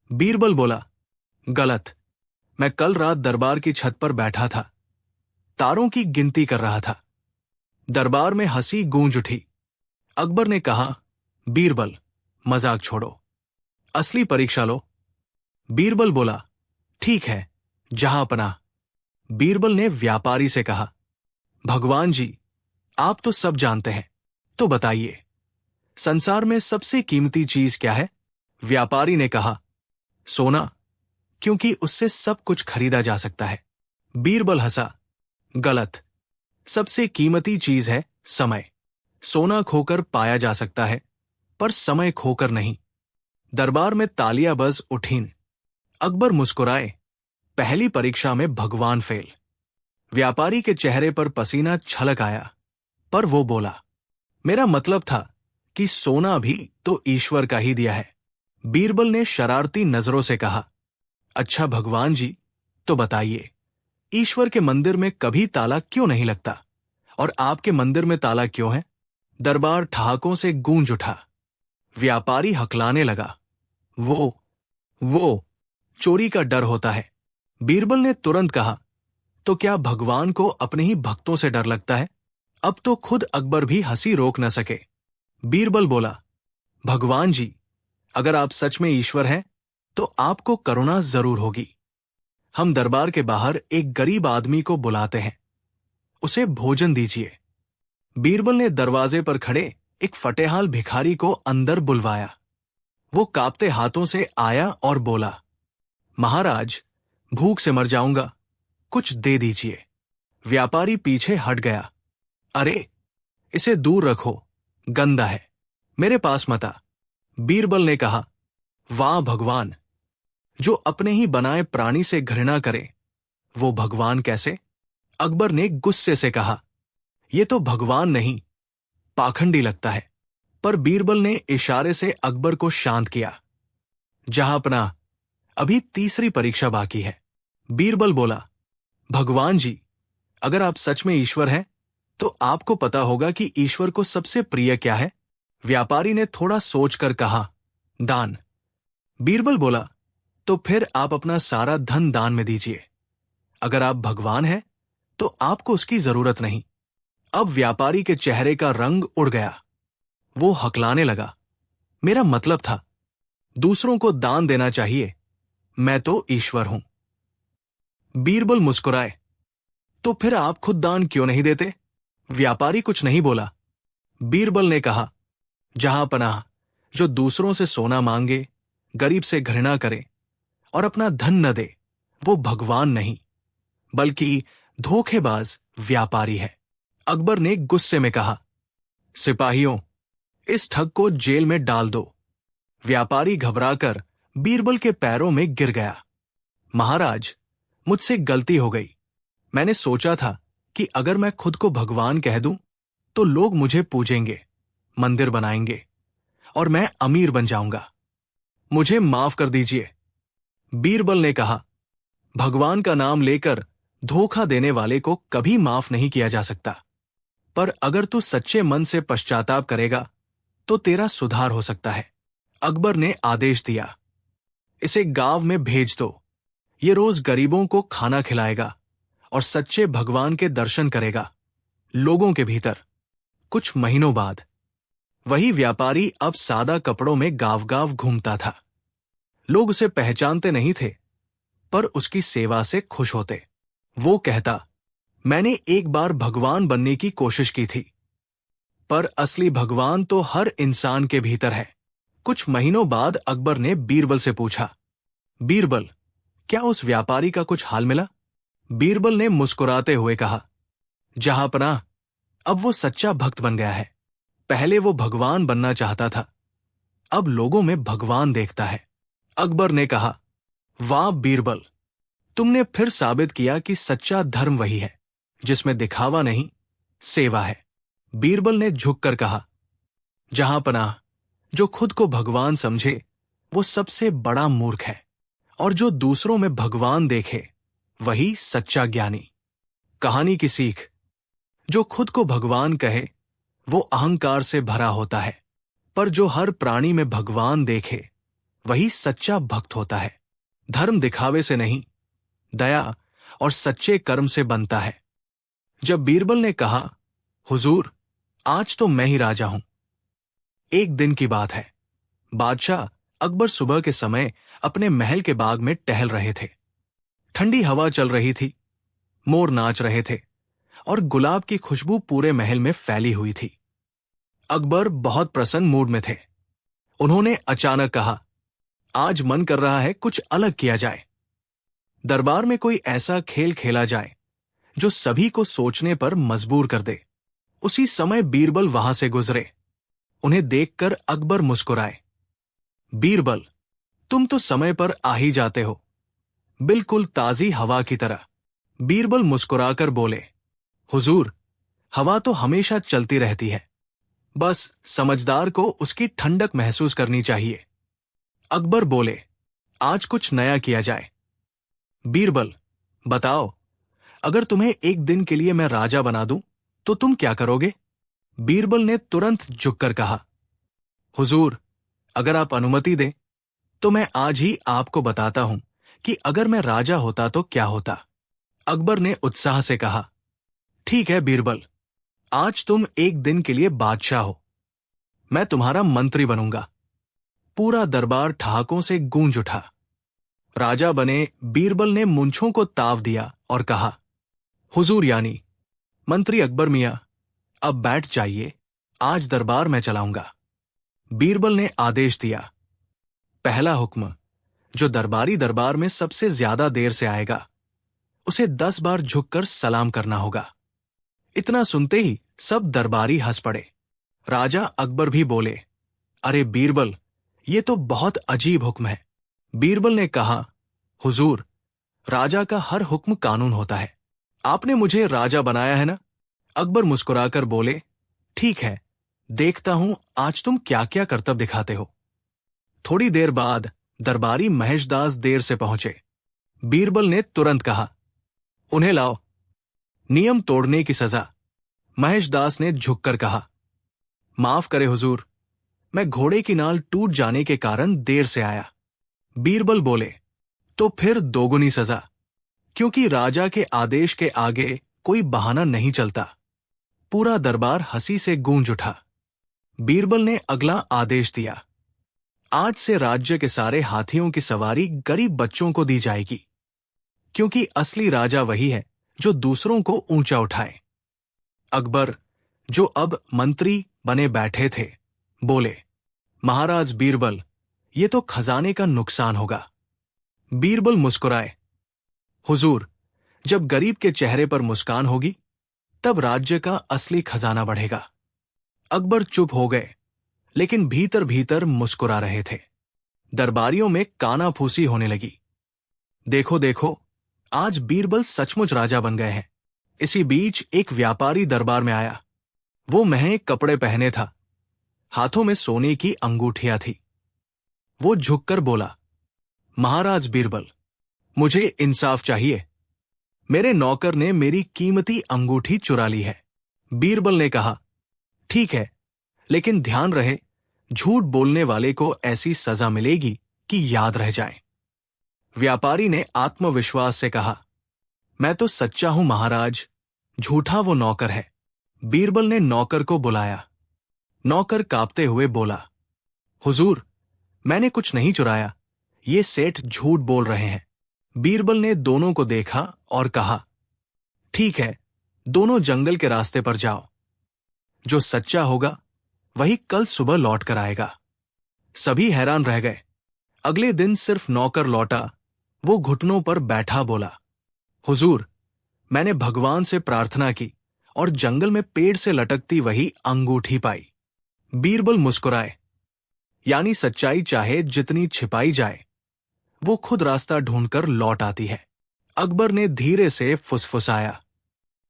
बीरबल बोला, गलत, मैं कल रात दरबार की छत पर बैठा था, तारों की गिनती कर रहा था। दरबार में हंसी गूंज उठी। अकबर ने कहा, बीरबल, मजाक छोड़ो, असली परीक्षा लो। बीरबल बोला, ठीक है, जहां पनाह। बीरबल ने व्यापारी से कहा, भगवान जी, आप तो सब जानते हैं, तो बताइए, संसार में सबसे कीमती चीज क्या है? व्यापारी ने कहा, सोना, क्योंकि उससे सब कुछ खरीदा जा सकता है। बीरबल हंसा, गलत, सबसे कीमती चीज है समय। सोना खोकर पाया जा सकता है, पर समय खोकर नहीं। दरबार में तालियां बज उठीं। अकबर मुस्कुराए, पहली परीक्षा में भगवान फेल। व्यापारी के चेहरे पर पसीना छलक आया, पर वो बोला, मेरा मतलब था कि सोना भी तो ईश्वर का ही दिया है। बीरबल ने शरारती नजरों से कहा, अच्छा भगवान जी, तो बताइए, ईश्वर के मंदिर में कभी ताला क्यों नहीं लगता और आपके मंदिर में ताला क्यों है? दरबार ठहाकों से गूंज उठा। व्यापारी हकलाने लगा, वो चोरी का डर होता है। बीरबल ने तुरंत कहा, तो क्या भगवान को अपने ही भक्तों से डर लगता है? अब तो खुद अकबर भी हंसी रोक न सके। बीरबल बोला, भगवान जी, अगर आप सच में ईश्वर हैं तो आपको करुणा जरूर होगी। हम दरबार के बाहर एक गरीब आदमी को बुलाते हैं, उसे भोजन दीजिए। बीरबल ने दरवाजे पर खड़े एक फटेहाल भिखारी को अंदर बुलवाया। वो कांपते हाथों से आया और बोला, महाराज, भूख से मर जाऊंगा, कुछ दे दीजिए। व्यापारी पीछे हट गया। अरे, इसे दूर रखो, गंदा है, मेरे पास मत आ। बीरबल ने कहा, वाह भगवान, जो अपने ही बनाए प्राणी से घृणा करे, वो भगवान कैसे? अकबर ने गुस्से से कहा, यह तो भगवान नहीं, पाखंडी लगता है। पर बीरबल ने इशारे से अकबर को शांत किया। जहां पनाह, अभी तीसरी परीक्षा बाकी है। बीरबल बोला, भगवान जी, अगर आप सच में ईश्वर हैं तो आपको पता होगा कि ईश्वर को सबसे प्रिय क्या है। व्यापारी ने थोड़ा सोचकर कहा, दान। बीरबल बोला, तो फिर आप अपना सारा धन दान में दीजिए। अगर आप भगवान हैं तो आपको उसकी जरूरत नहीं। अब व्यापारी के चेहरे का रंग उड़ गया। वो हकलाने लगा। मेरा मतलब था, दूसरों को दान देना चाहिए, मैं तो ईश्वर हूं। बीरबल मुस्कुराए। तो फिर आप खुद दान क्यों नहीं देते? व्यापारी कुछ नहीं बोला। बीरबल ने कहा, जहां पनाह, जो दूसरों से सोना मांगे, गरीब से घृणा करे और अपना धन न दे, वो भगवान नहीं बल्कि धोखेबाज व्यापारी है। अकबर ने गुस्से में कहा, सिपाहियों, इस ठग को जेल में डाल दो। व्यापारी घबराकर बीरबल के पैरों में गिर गया। महाराज, मुझसे गलती हो गई। मैंने सोचा था कि अगर मैं खुद को भगवान कह दूं तो लोग मुझे पूजेंगे, मंदिर बनाएंगे और मैं अमीर बन जाऊंगा। मुझे माफ कर दीजिए। बीरबल ने कहा, भगवान का नाम लेकर धोखा देने वाले को कभी माफ नहीं किया जा सकता, पर अगर तू सच्चे मन से पश्चाताप करेगा तो तेरा सुधार हो सकता है। अकबर ने आदेश दिया, इसे गांव में भेज दो। ये रोज गरीबों को खाना खिलाएगा और सच्चे भगवान के दर्शन करेगा लोगों के भीतर। कुछ महीनों बाद वही व्यापारी अब सादा कपड़ों में गांव गांव घूमता था। लोग उसे पहचानते नहीं थे, पर उसकी सेवा से खुश होते। वो कहता, मैंने एक बार भगवान बनने की कोशिश की थी, पर असली भगवान तो हर इंसान के भीतर है। कुछ महीनों बाद अकबर ने बीरबल से पूछा, बीरबल, क्या उस व्यापारी का कुछ हाल मिला? बीरबल ने मुस्कुराते हुए कहा, जहांपनाह, अब वो सच्चा भक्त बन गया है। पहले वो भगवान बनना चाहता था, अब लोगों में भगवान देखता है। अकबर ने कहा, वाह बीरबल, तुमने फिर साबित किया कि सच्चा धर्म वही है जिसमें दिखावा नहीं, सेवा है। बीरबल ने झुककर कहा, जहांपनाह, जो खुद को भगवान समझे वो सबसे बड़ा मूर्ख है, और जो दूसरों में भगवान देखे वही सच्चा ज्ञानी। कहानी की सीख, जो खुद को भगवान कहे वो अहंकार से भरा होता है, पर जो हर प्राणी में भगवान देखे वही सच्चा भक्त होता है। धर्म दिखावे से नहीं, दया और सच्चे कर्म से बनता है। जब बीरबल ने कहा, हुजूर, आज तो मैं ही राजा हूं। एक दिन की बात है। बादशाह अकबर सुबह के समय अपने महल के बाग में टहल रहे थे। ठंडी हवा चल रही थी, मोर नाच रहे थे और गुलाब की खुशबू पूरे महल में फैली हुई थी। अकबर बहुत प्रसन्न मूड में थे। उन्होंने अचानक कहा, आज मन कर रहा है कुछ अलग किया जाए। दरबार में कोई ऐसा खेल खेला जाए जो सभी को सोचने पर मजबूर कर दे। उसी समय बीरबल वहां से गुजरे। उन्हें देखकर अकबर मुस्कुराए। बीरबल, तुम तो समय पर आ ही जाते हो, बिल्कुल ताजी हवा की तरह। बीरबल मुस्कुराकर बोले, हुजूर, हवा तो हमेशा चलती रहती है, बस समझदार को उसकी ठंडक महसूस करनी चाहिए। अकबर बोले, आज कुछ नया किया जाए। बीरबल, बताओ, अगर तुम्हें एक दिन के लिए मैं राजा बना दूं तो तुम क्या करोगे? बीरबल ने तुरंत झुककर कहा, हुजूर, अगर आप अनुमति दें तो मैं आज ही आपको बताता हूं कि अगर मैं राजा होता तो क्या होता। अकबर ने उत्साह से कहा, ठीक है बीरबल, आज तुम एक दिन के लिए बादशाह हो। मैं तुम्हारा मंत्री बनूंगा। पूरा दरबार ठहाकों से गूंज उठा। राजा बने बीरबल ने मूंछों को ताव दिया और कहा, हुजूर यानी मंत्री अकबर मियां, अब बैठ जाइए, आज दरबार मैं चलाऊंगा। बीरबल ने आदेश दिया, पहला हुक्म, जो दरबारी दरबार में सबसे ज्यादा देर से आएगा उसे 10 बार झुककर सलाम करना होगा। इतना सुनते ही सब दरबारी हंस पड़े। राजा अकबर भी बोले, अरे बीरबल, ये तो बहुत अजीब हुक्म है। बीरबल ने कहा, हुजूर, राजा का हर हुक्म कानून होता है। आपने मुझे राजा बनाया है ना? अकबर मुस्कुराकर बोले, ठीक है, देखता हूं आज तुम क्या क्या करतब दिखाते हो। थोड़ी देर बाद दरबारी महेशदास देर से पहुंचे। बीरबल ने तुरंत कहा, उन्हें लाओ। नियम तोड़ने की सजा। महेशदास ने झुककर कहा, माफ करे हुजूर, मैं घोड़े की नाल टूट जाने के कारण देर से आया। बीरबल बोले, तो फिर दोगुनी सजा, क्योंकि राजा के आदेश के आगे कोई बहाना नहीं चलता। पूरा दरबार हंसी से गूंज उठा। बीरबल ने अगला आदेश दिया, आज से राज्य के सारे हाथियों की सवारी गरीब बच्चों को दी जाएगी, क्योंकि असली राजा वही है जो दूसरों को ऊंचा उठाए। अकबर, जो अब मंत्री बने बैठे थे, बोले, महाराज बीरबल, ये तो खजाने का नुकसान होगा। बीरबल मुस्कुराए, हुजूर, जब गरीब के चेहरे पर मुस्कान होगी तब राज्य का असली खजाना बढ़ेगा। अकबर चुप हो गए, लेकिन भीतर भीतर मुस्कुरा रहे थे। दरबारियों में कानाफूसी होने लगी। देखो देखो, आज बीरबल सचमुच राजा बन गए हैं। इसी बीच एक व्यापारी दरबार में आया। वो महंगे कपड़े पहने था, हाथों में सोने की अंगूठियां थी। वो झुककर बोला, महाराज बीरबल, मुझे इंसाफ चाहिए। मेरे नौकर ने मेरी कीमती अंगूठी चुरा ली है। बीरबल ने कहा, ठीक है, लेकिन ध्यान रहे, झूठ बोलने वाले को ऐसी सजा मिलेगी कि याद रह जाए। व्यापारी ने आत्मविश्वास से कहा, मैं तो सच्चा हूं महाराज, झूठा वो नौकर है। बीरबल ने नौकर को बुलाया। नौकर कांपते हुए बोला, हुजूर, मैंने कुछ नहीं चुराया, ये सेठ झूठ बोल रहे हैं। बीरबल ने दोनों को देखा और कहा, ठीक है, दोनों जंगल के रास्ते पर जाओ। जो सच्चा होगा वही कल सुबह लौट कर आएगा। सभी हैरान रह गए। अगले दिन सिर्फ नौकर लौटा। वो घुटनों पर बैठा बोला, हुजूर, मैंने भगवान से प्रार्थना की और जंगल में पेड़ से लटकती वही अंगूठी पाई। बीरबल मुस्कुराए, यानी सच्चाई चाहे जितनी छिपाई जाए, वो खुद रास्ता ढूंढकर लौट आती है। अकबर ने धीरे से फुसफुसाया,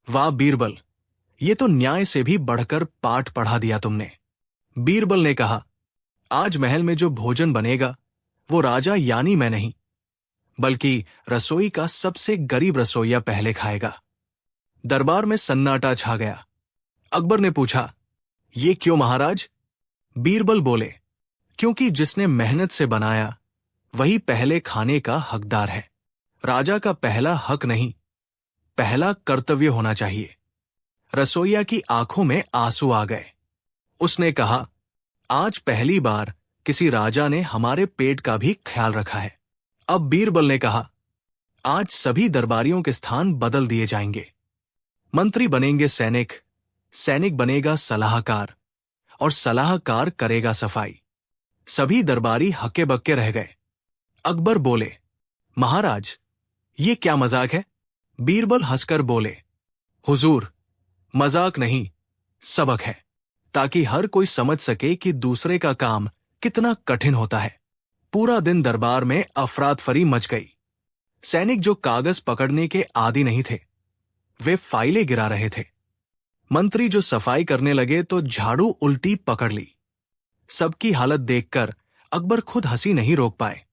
वाह बीरबल, ये तो न्याय से भी बढ़कर पाठ पढ़ा दिया तुमने। बीरबल ने कहा, आज महल में जो भोजन बनेगा वो राजा यानी मैं नहीं, बल्कि रसोई का सबसे गरीब रसोइया पहले खाएगा। दरबार में सन्नाटा छा गया। अकबर ने पूछा, ये क्यों महाराज? बीरबल बोले, क्योंकि जिसने मेहनत से बनाया वही पहले खाने का हकदार है। राजा का पहला हक नहीं, पहला कर्तव्य होना चाहिए। रसोइया की आंखों में आंसू आ गए। उसने कहा, आज पहली बार किसी राजा ने हमारे पेट का भी ख्याल रखा है। अब बीरबल ने कहा, आज सभी दरबारियों के स्थान बदल दिए जाएंगे। मंत्री बनेंगे सैनिक, सैनिक बनेगा सलाहकार और सलाहकार करेगा सफाई। सभी दरबारी हक्के बक्के रह गए। अकबर बोले, महाराज, ये क्या मजाक है? बीरबल हंसकर बोले, हुजूर, मजाक नहीं, सबक है, ताकि हर कोई समझ सके कि दूसरे का काम कितना कठिन होता है। पूरा दिन दरबार में अफरातफरी मच गई। सैनिक जो कागज पकड़ने के आदी नहीं थे, वे फाइलें गिरा रहे थे। मंत्री जो सफाई करने लगे तो झाड़ू उल्टी पकड़ ली। सबकी हालत देखकर अकबर खुद हंसी नहीं रोक पाए।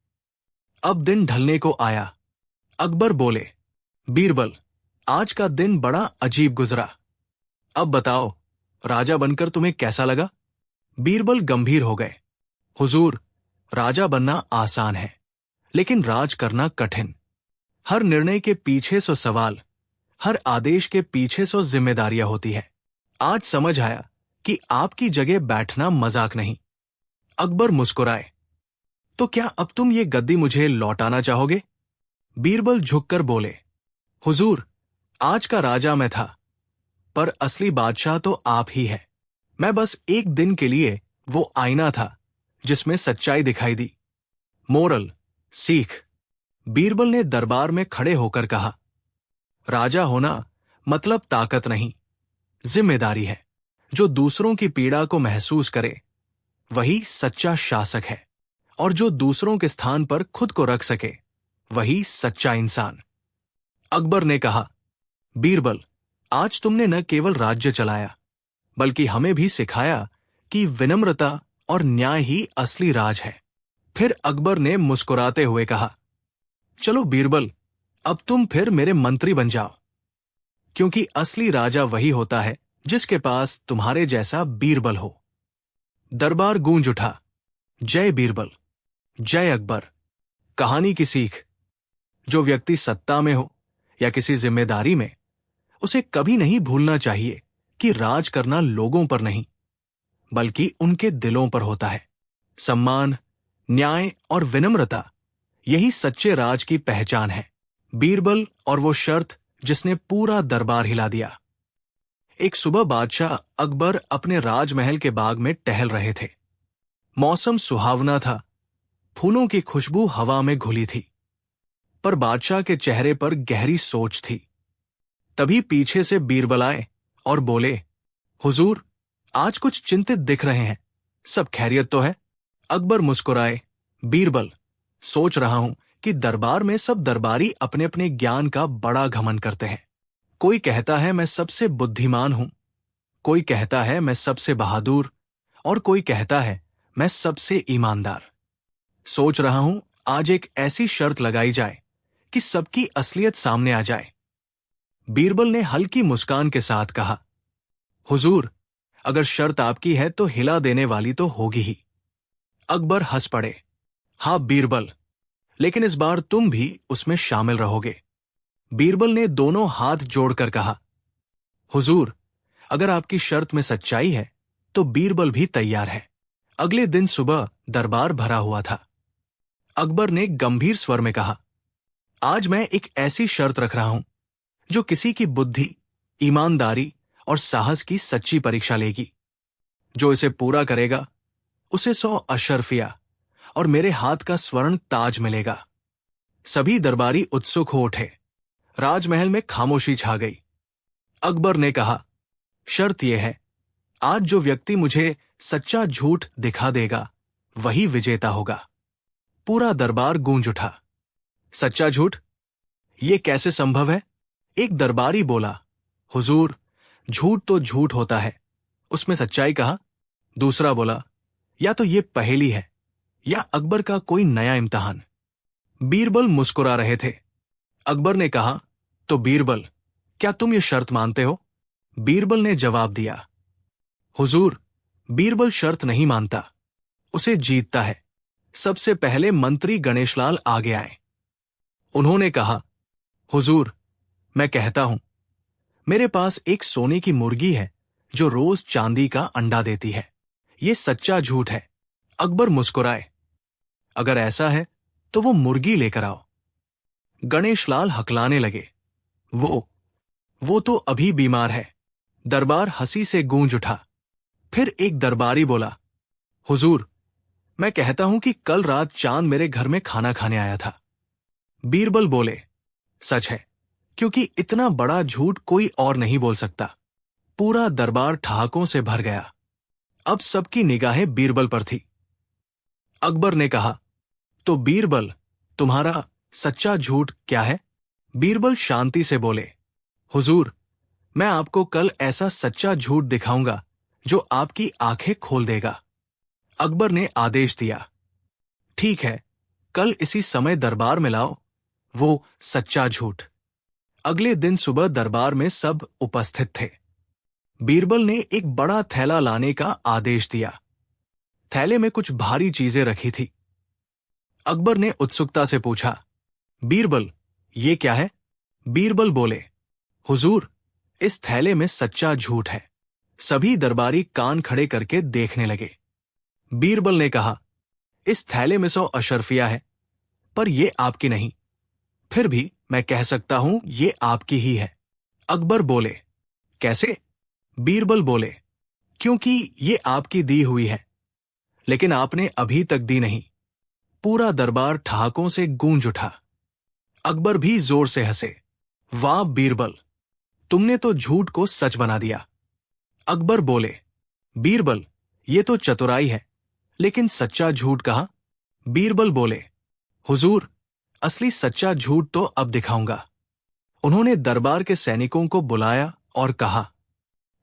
अब दिन ढलने को आया। अकबर बोले, बीरबल, आज का दिन बड़ा अजीब गुजरा। अब बताओ, राजा बनकर तुम्हें कैसा लगा? बीरबल गंभीर हो गए। हुजूर, राजा बनना आसान है, लेकिन राज करना कठिन। हर निर्णय के पीछे सौ सवाल, हर आदेश के पीछे सौ जिम्मेदारियां होती है। आज समझ आया कि आपकी जगह बैठना मजाक नहीं। अकबर मुस्कुराए, तो क्या अब तुम ये गद्दी मुझे लौटाना चाहोगे? बीरबल झुककर बोले, हुजूर, आज का राजा मैं था, पर असली बादशाह तो आप ही है। मैं बस एक दिन के लिए वो आईना था जिसमें सच्चाई दिखाई दी। मोरल, सीख। बीरबल ने दरबार में खड़े होकर कहा, राजा होना मतलब ताकत नहीं, जिम्मेदारी है। जो दूसरों की पीड़ा को महसूस करे वही सच्चा शासक है, और जो दूसरों के स्थान पर खुद को रख सके वही सच्चा इंसान। अकबर ने कहा, बीरबल, आज तुमने न केवल राज्य चलाया, बल्कि हमें भी सिखाया कि विनम्रता और न्याय ही असली राज है। फिर अकबर ने मुस्कुराते हुए कहा, चलो बीरबल, अब तुम फिर मेरे मंत्री बन जाओ, क्योंकि असली राजा वही होता है जिसके पास तुम्हारे जैसा बीरबल हो। दरबार गूंज उठा, जय बीरबल, जय अकबर। कहानी की सीख, जो व्यक्ति सत्ता में हो या किसी जिम्मेदारी में, उसे कभी नहीं भूलना चाहिए कि राज करना लोगों पर नहीं, बल्कि उनके दिलों पर होता है। सम्मान, न्याय और विनम्रता, यही सच्चे राज की पहचान है। बीरबल और वो शर्त जिसने पूरा दरबार हिला दिया। एक सुबह बादशाह अकबर अपने राजमहल के बाग में टहल रहे थे। मौसम सुहावना था, फूलों की खुशबू हवा में घुली थी, पर बादशाह के चेहरे पर गहरी सोच थी। तभी पीछे से बीरबल आए और बोले, हुजूर, आज कुछ चिंतित दिख रहे हैं, सब खैरियत तो है? अकबर मुस्कुराए, बीरबल, सोच रहा हूं कि दरबार में सब दरबारी अपने अपने ज्ञान का बड़ा घमंड करते हैं। कोई कहता है मैं सबसे बुद्धिमान हूं, कोई कहता है मैं सबसे बहादुर, और कोई कहता है मैं सबसे ईमानदार। सोच रहा हूं आज एक ऐसी शर्त लगाई जाए कि सबकी असलियत सामने आ जाए। बीरबल ने हल्की मुस्कान के साथ कहा, हुजूर, अगर शर्त आपकी है तो हिला देने वाली तो होगी ही। अकबर हंस पड़े, हाँ बीरबल, लेकिन इस बार तुम भी उसमें शामिल रहोगे। बीरबल ने दोनों हाथ जोड़कर कहा, हुजूर, अगर आपकी शर्त में सच्चाई है तो बीरबल भी तैयार है। अगले दिन सुबह दरबार भरा हुआ था। अकबर ने गंभीर स्वर में कहा, आज मैं एक ऐसी शर्त रख रहा हूं जो किसी की बुद्धि, ईमानदारी और साहस की सच्ची परीक्षा लेगी। जो इसे पूरा करेगा उसे 100 अशर्फिया और मेरे हाथ का स्वर्ण ताज मिलेगा। सभी दरबारी उत्सुक हो उठे। राजमहल में खामोशी छा गई। अकबर ने कहा, शर्त यह है, आज जो व्यक्ति मुझे सच्चा झूठ दिखा देगा वही विजेता होगा। पूरा दरबार गूंज उठा। सच्चा झूठ? ये कैसे संभव है? एक दरबारी बोला, हुजूर, झूठ तो झूठ होता है, उसमें सच्चाई कहाँ? दूसरा बोला, या तो ये पहेली है या अकबर का कोई नया इम्तिहान। बीरबल मुस्कुरा रहे थे। अकबर ने कहा, तो बीरबल, क्या तुम ये शर्त मानते हो? बीरबल ने जवाब दिया, हुजूर, बीरबल शर्त नहीं मानता, उसे जीतता है। सबसे पहले मंत्री गणेशलाल आगे आए। उन्होंने कहा, हुजूर, मैं कहता हूं, मेरे पास एक सोने की मुर्गी है जो रोज चांदी का अंडा देती है। ये सच्चा झूठ है। अकबर मुस्कुराए, अगर ऐसा है तो वो मुर्गी लेकर आओ। गणेशलाल हकलाने लगे, वो तो अभी बीमार है। दरबार हंसी से गूंज उठा। फिर एक दरबारी बोला, हुजूर, मैं कहता हूं कि कल रात चांद मेरे घर में खाना खाने आया था। बीरबल बोले, सच है, क्योंकि इतना बड़ा झूठ कोई और नहीं बोल सकता। पूरा दरबार ठहाकों से भर गया। अब सबकी निगाहें बीरबल पर थी। अकबर ने कहा, तो बीरबल, तुम्हारा सच्चा झूठ क्या है? बीरबल शांति से बोले, हुजूर, मैं आपको कल ऐसा सच्चा झूठ दिखाऊंगा जो आपकी आंखें खोल देगा। अकबर ने आदेश दिया, ठीक है, कल इसी समय दरबार में लाओ वो सच्चा झूठ। अगले दिन सुबह दरबार में सब उपस्थित थे। बीरबल ने एक बड़ा थैला लाने का आदेश दिया। थैले में कुछ भारी चीजें रखी थी। अकबर ने उत्सुकता से पूछा, बीरबल, ये क्या है? बीरबल बोले, हुजूर, इस थैले में सच्चा झूठ है। सभी दरबारी कान खड़े करके देखने लगे। बीरबल ने कहा, इस थैले में 100 अशर्फिया है, पर यह आपकी नहीं। फिर भी मैं कह सकता हूं ये आपकी ही है। अकबर बोले, कैसे? बीरबल बोले, क्योंकि ये आपकी दी हुई है, लेकिन आपने अभी तक दी नहीं। पूरा दरबार ठहाकों से गूंज उठा। अकबर भी जोर से हंसे, वाह बीरबल, तुमने तो झूठ को सच बना दिया। अकबर बोले, बीरबल, ये तो चतुराई है, लेकिन सच्चा झूठ कहाँ? बीरबल बोले, हुजूर, असली सच्चा झूठ तो अब दिखाऊंगा। उन्होंने दरबार के सैनिकों को बुलाया और कहा,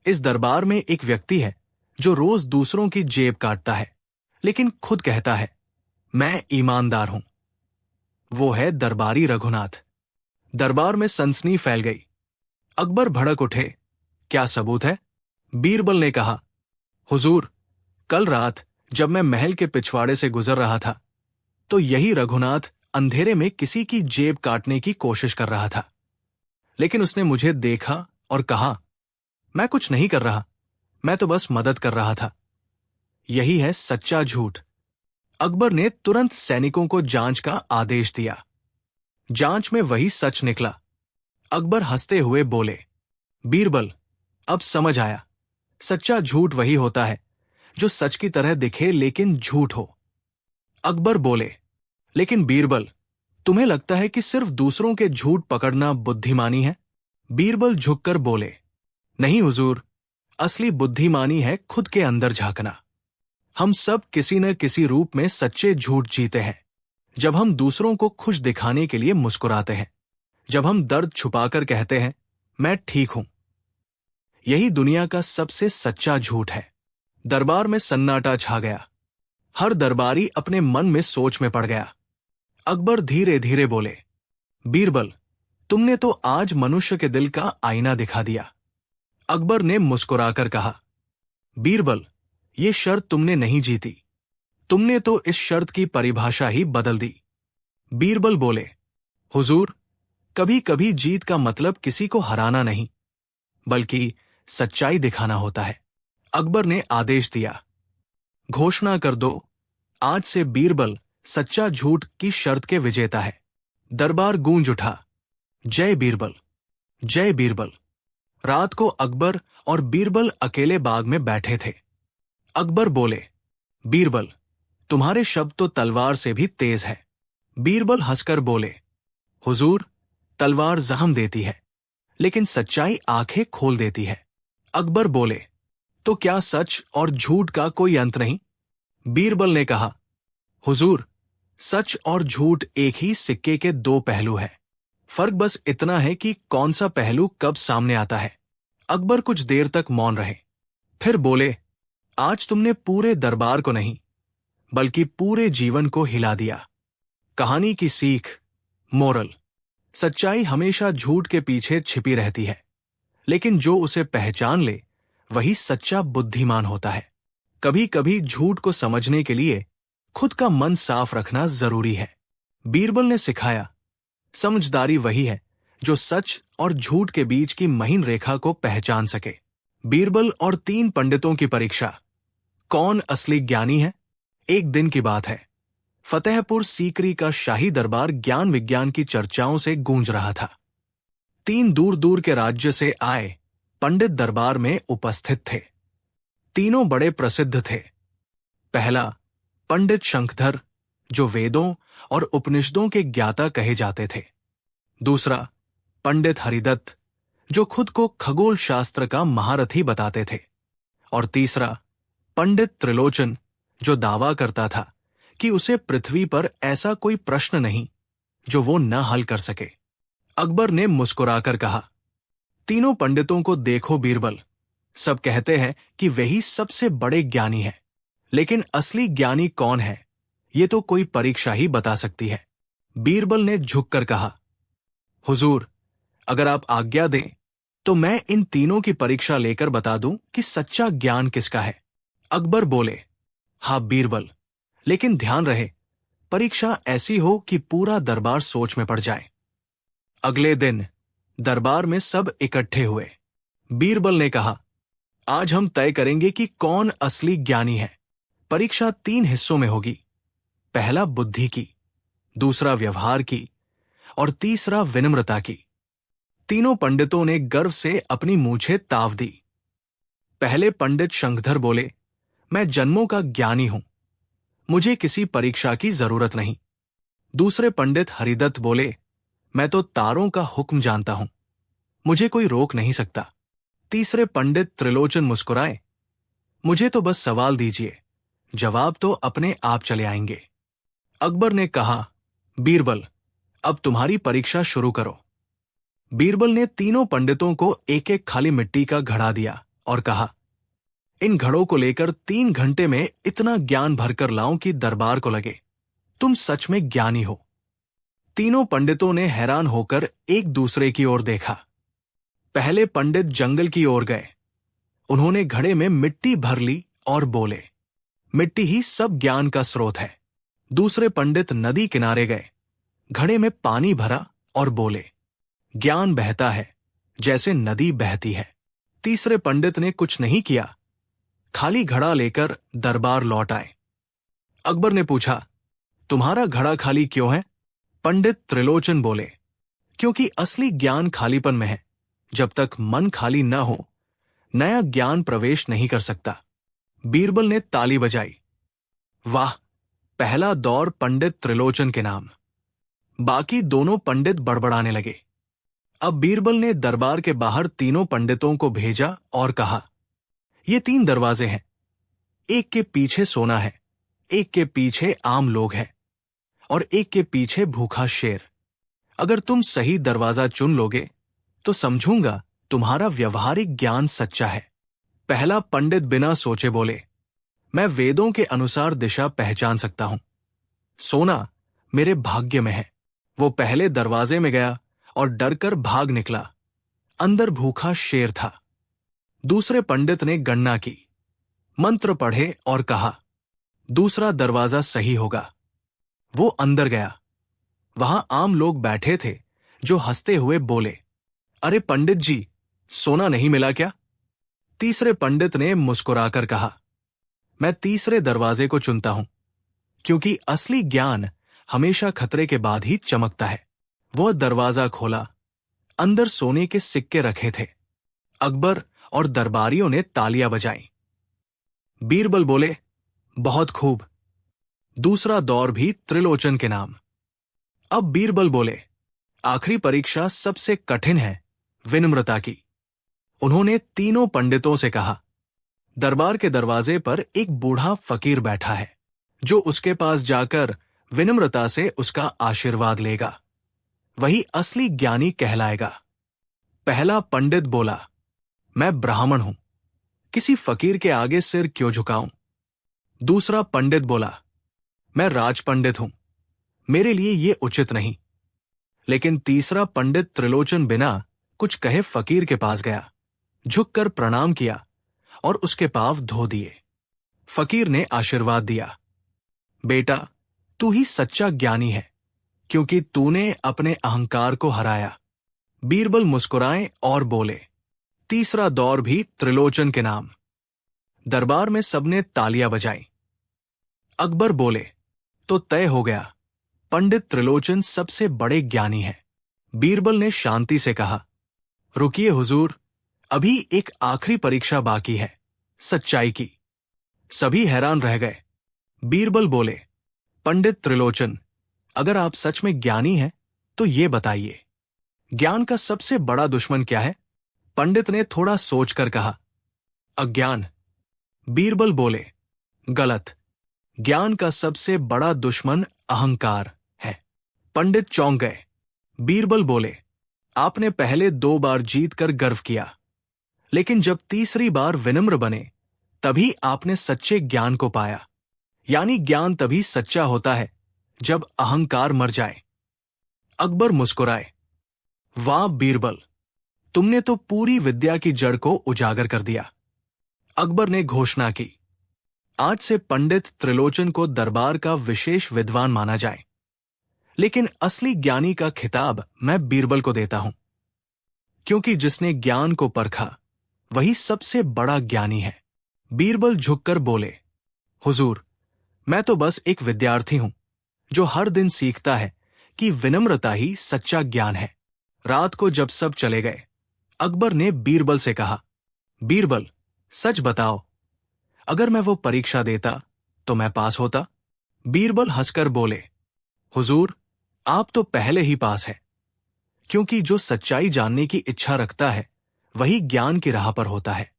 इस दरबार में एक व्यक्ति है जो रोज दूसरों की जेब काटता है, लेकिन खुद कहता है मैं ईमानदार हूं। वो है दरबारी रघुनाथ। दरबार में सनसनी फैल गई। अकबर भड़क उठे, क्या सबूत है? बीरबल ने कहा, हुजूर, कल रात जब मैं महल के पिछवाड़े से गुजर रहा था तो यही रघुनाथ अंधेरे में किसी की जेब काटने की कोशिश कर रहा था, लेकिन उसने मुझे देखा और कहा, मैं कुछ नहीं कर रहा, मैं तो बस मदद कर रहा था। यही है सच्चा झूठ। अकबर ने तुरंत सैनिकों को जांच का आदेश दिया। जांच में वही सच निकला। अकबर हंसते हुए बोले, बीरबल, अब समझ आया, सच्चा झूठ वही होता है जो सच की तरह दिखे लेकिन झूठ हो। अकबर बोले, लेकिन बीरबल, तुम्हें लगता है कि सिर्फ दूसरों के झूठ पकड़ना बुद्धिमानी है? बीरबल झुककर बोले, नहीं हुजूर, असली बुद्धिमानी है खुद के अंदर झांकना। हम सब किसी न किसी रूप में सच्चे झूठ जीते हैं। जब हम दूसरों को खुश दिखाने के लिए मुस्कुराते हैं, जब हम दर्द छुपाकर कहते हैं मैं ठीक हूं, यही दुनिया का सबसे सच्चा झूठ है। दरबार में सन्नाटा छा गया। हर दरबारी अपने मन में सोच में पड़ गया। अकबर धीरे धीरे बोले, बीरबल, तुमने तो आज मनुष्य के दिल का आईना दिखा दिया। अकबर ने मुस्कुराकर कहा, बीरबल, ये शर्त तुमने नहीं जीती, तुमने तो इस शर्त की परिभाषा ही बदल दी। बीरबल बोले, हुजूर, कभी कभी जीत का मतलब किसी को हराना नहीं, बल्कि सच्चाई दिखाना होता है। अकबर ने आदेश दिया, घोषणा कर दो, आज से बीरबल सच्चा झूठ की शर्त के विजेता है। दरबार गूंज उठा, जय बीरबल, जय बीरबल। रात को अकबर और बीरबल अकेले बाग में बैठे थे। अकबर बोले, बीरबल, तुम्हारे शब्द तो तलवार से भी तेज है। बीरबल हंसकर बोले, हुजूर, तलवार जख्म देती है, लेकिन सच्चाई आंखें खोल देती है। अकबर बोले, तो क्या सच और झूठ का कोई अंत नहीं? बीरबल ने कहा, हुजूर, सच और झूठ एक ही सिक्के के दो पहलू है। फर्क बस इतना है कि कौन सा पहलू कब सामने आता है। अकबर कुछ देर तक मौन रहे, फिर बोले, आज तुमने पूरे दरबार को नहीं, बल्कि पूरे जीवन को हिला दिया। कहानी की सीख, मोरल, सच्चाई हमेशा झूठ के पीछे छिपी रहती है, लेकिन जो उसे पहचान ले वही सच्चा बुद्धिमान होता है। कभी कभी झूठ को समझने के लिए खुद का मन साफ रखना जरूरी है। बीरबल ने सिखाया, समझदारी वही है जो सच और झूठ के बीच की महीन रेखा को पहचान सके। बीरबल और 3 पंडितों की परीक्षा, कौन असली ज्ञानी है? एक दिन की बात है। फतेहपुर सीकरी का शाही दरबार ज्ञान विज्ञान की चर्चाओं से गूंज रहा था। 3 दूर दूर के राज्य से आए पंडित दरबार में उपस्थित थे। तीनों बड़े प्रसिद्ध थे। पहला, पंडित शंखधर, जो वेदों और उपनिषदों के ज्ञाता कहे जाते थे। दूसरा, पंडित हरिदत्त, जो खुद को खगोल शास्त्र का महारथी बताते थे। और तीसरा, पंडित त्रिलोचन, जो दावा करता था कि उसे पृथ्वी पर ऐसा कोई प्रश्न नहीं जो वो न हल कर सके। अकबर ने मुस्कुराकर कहा, तीनों पंडितों को देखो बीरबल, सब कहते हैं कि वही सबसे बड़े ज्ञानी है, लेकिन असली ज्ञानी कौन है ये तो कोई परीक्षा ही बता सकती है। बीरबल ने झुककर कहा, हुजूर, अगर आप आज्ञा दें तो मैं इन तीनों की परीक्षा लेकर बता दूं कि सच्चा ज्ञान किसका है। अकबर बोले, हाँ बीरबल, लेकिन ध्यान रहे, परीक्षा ऐसी हो कि पूरा दरबार सोच में पड़ जाए। अगले दिन दरबार में सब इकट्ठे हुए। बीरबल ने कहा, आज हम तय करेंगे कि कौन असली ज्ञानी है। परीक्षा 3 हिस्सों में होगी, पहला बुद्धि की, दूसरा व्यवहार की और तीसरा विनम्रता की। तीनों पंडितों ने गर्व से अपनी मूंछें ताव दी। पहले पंडित शंखधर बोले, मैं जन्मों का ज्ञानी हूं, मुझे किसी परीक्षा की जरूरत नहीं। दूसरे पंडित हरिदत्त बोले, मैं तो तारों का हुक्म जानता हूं, मुझे कोई रोक नहीं सकता। तीसरे पंडित त्रिलोचन मुस्कुराए, मुझे तो बस सवाल दीजिए, जवाब तो अपने आप चले आएंगे। अकबर ने कहा, बीरबल, अब तुम्हारी परीक्षा शुरू करो। बीरबल ने तीनों पंडितों को एक एक खाली मिट्टी का घड़ा दिया और कहा, इन घड़ों को लेकर 3 घंटे में इतना ज्ञान भरकर लाऊं कि दरबार को लगे तुम सच में ज्ञानी हो। तीनों पंडितों ने हैरान होकर एक दूसरे की ओर देखा। पहले पंडित जंगल की ओर गए। उन्होंने घड़े में मिट्टी भर ली और बोले, मिट्टी ही सब ज्ञान का स्रोत है। दूसरे पंडित नदी किनारे गए, घड़े में पानी भरा और बोले, ज्ञान बहता है जैसे नदी बहती है। तीसरे पंडित ने कुछ नहीं किया, खाली घड़ा लेकर दरबार लौट आए। अकबर ने पूछा, तुम्हारा घड़ा खाली क्यों है? पंडित त्रिलोचन बोले, क्योंकि असली ज्ञान खालीपन में है। जब तक मन खाली न हो, नया ज्ञान प्रवेश नहीं कर सकता। बीरबल ने ताली बजाई। वाह, पहला दौर पंडित त्रिलोचन के नाम। बाकी दोनों पंडित बड़बड़ाने लगे। अब बीरबल ने दरबार के बाहर तीनों पंडितों को भेजा और कहा, ये 3 दरवाजे हैं। एक के पीछे सोना है, एक के पीछे आम लोग हैं और एक के पीछे भूखा शेर। अगर तुम सही दरवाजा चुन लोगे तो समझूंगा तुम्हारा व्यवहारिक ज्ञान सच्चा है। पहला पंडित बिना सोचे बोले, मैं वेदों के अनुसार दिशा पहचान सकता हूं। सोना मेरे भाग्य में है। वो पहले दरवाजे में गया और डरकर भाग निकला। अंदर भूखा शेर था। दूसरे पंडित ने गणना की, मंत्र पढ़े और कहा, दूसरा दरवाजा सही होगा। वो अंदर गया। वहां आम लोग बैठे थे जो हंसते हुए बोले, अरे पंडित जी, सोना नहीं मिला क्या? तीसरे पंडित ने मुस्कुराकर कहा, मैं तीसरे दरवाजे को चुनता हूं, क्योंकि असली ज्ञान हमेशा खतरे के बाद ही चमकता है। वह दरवाजा खोला। अंदर सोने के सिक्के रखे थे। अकबर और दरबारियों ने तालियां बजाईं। बीरबल बोले, बहुत खूब। दूसरा दौर भी त्रिलोचन के नाम। अब बीरबल बोले, आखिरी परीक्षा सबसे कठिन है, विनम्रता की। उन्होंने तीनों पंडितों से कहा, दरबार के दरवाजे पर एक बूढ़ा फकीर बैठा है, जो उसके पास जाकर विनम्रता से उसका आशीर्वाद लेगा, वही असली ज्ञानी कहलाएगा। पहला पंडित बोला, मैं ब्राह्मण हूं, किसी फकीर के आगे सिर क्यों झुकाऊं? दूसरा पंडित बोला, मैं राजपंडित हूं, मेरे लिए ये उचित नहीं। लेकिन तीसरा पंडित त्रिलोचन बिना कुछ कहे फकीर के पास गया, झुककर प्रणाम किया और उसके पांव धो दिए। फकीर ने आशीर्वाद दिया, बेटा, तू ही सच्चा ज्ञानी है, क्योंकि तूने अपने अहंकार को हराया। बीरबल मुस्कुराए और बोले, तीसरा दौर भी त्रिलोचन के नाम। दरबार में सबने तालियां बजाई। अकबर बोले, तो तय हो गया, पंडित त्रिलोचन सबसे बड़े ज्ञानी हैं। बीरबल ने शांति से कहा, रुकिए हुजूर, अभी एक आखिरी परीक्षा बाकी है, सच्चाई की। सभी हैरान रह गए। बीरबल बोले, पंडित त्रिलोचन, अगर आप सच में ज्ञानी हैं तो ये बताइए, ज्ञान का सबसे बड़ा दुश्मन क्या है? पंडित ने थोड़ा सोचकर कहा, अज्ञान। बीरबल बोले, गलत। ज्ञान का सबसे बड़ा दुश्मन अहंकार है। पंडित चौंक गए। बीरबल बोले, आपने पहले 2 बार जीत कर गर्व किया, लेकिन जब तीसरी बार विनम्र बने तभी आपने सच्चे ज्ञान को पाया। यानी ज्ञान तभी सच्चा होता है जब अहंकार मर जाए। अकबर मुस्कुराए, वाह बीरबल, तुमने तो पूरी विद्या की जड़ को उजागर कर दिया। अकबर ने घोषणा की, आज से पंडित त्रिलोचन को दरबार का विशेष विद्वान माना जाए, लेकिन असली ज्ञानी का खिताब मैं बीरबल को देता हूं, क्योंकि जिसने ज्ञान को परखा वही सबसे बड़ा ज्ञानी है। बीरबल झुककर बोले, हुजूर, मैं तो बस एक विद्यार्थी हूं जो हर दिन सीखता है कि विनम्रता ही सच्चा ज्ञान है। रात को जब सब चले गए, अकबर ने बीरबल से कहा, बीरबल, सच बताओ, अगर मैं वो परीक्षा देता तो मैं पास होता? बीरबल हंसकर बोले, हुजूर, आप तो पहले ही पास है, क्योंकि जो सच्चाई जानने की इच्छा रखता है वही ज्ञान की राह पर होता है।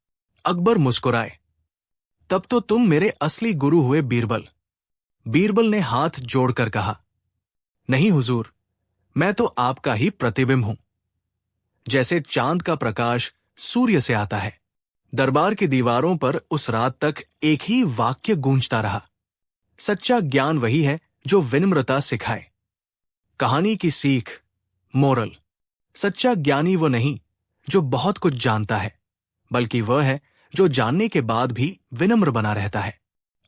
अकबर मुस्कुराए, तब तो तुम मेरे असली गुरु हुए बीरबल। बीरबल ने हाथ जोड़कर कहा, नहीं हुजूर, मैं तो आपका ही प्रतिबिंब हूं। जैसे चांद का प्रकाश सूर्य से आता है। दरबार की दीवारों पर उस रात तक एक ही वाक्य गूंजता रहा, सच्चा ज्ञान वही है जो विनम्रता सिखाए। कहानी की सीख, मोरल, सच्चा ज्ञानी वो नहीं जो बहुत कुछ जानता है, बल्कि वह है जो जानने के बाद भी विनम्र बना रहता है।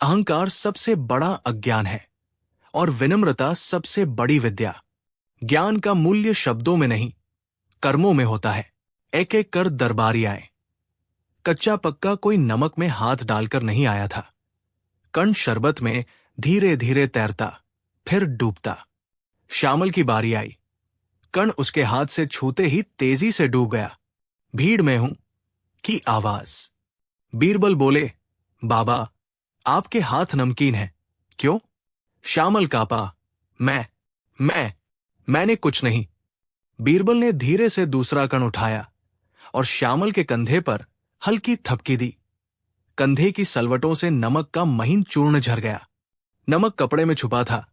अहंकार सबसे बड़ा अज्ञान है और विनम्रता सबसे बड़ी विद्या। ज्ञान का मूल्य शब्दों में नहीं, कर्मों में होता है। एक एक कर दरबारी आए। कच्चा पक्का कोई नमक में हाथ डालकर नहीं आया था। कण शरबत में धीरे धीरे तैरता, फिर डूबता। श्यामल की बारी आई। कण उसके हाथ से छूते ही तेजी से डूब गया। भीड़ में हूं की आवाज। बीरबल बोले, बाबा, आपके हाथ नमकीन हैं, क्यों? श्यामल कांपा। मैंने कुछ नहीं। बीरबल ने धीरे से दूसरा कण उठाया और श्यामल के कंधे पर हल्की थपकी दी। कंधे की सलवटों से नमक का महीन चूर्ण झर गया। नमक कपड़े में छुपा था।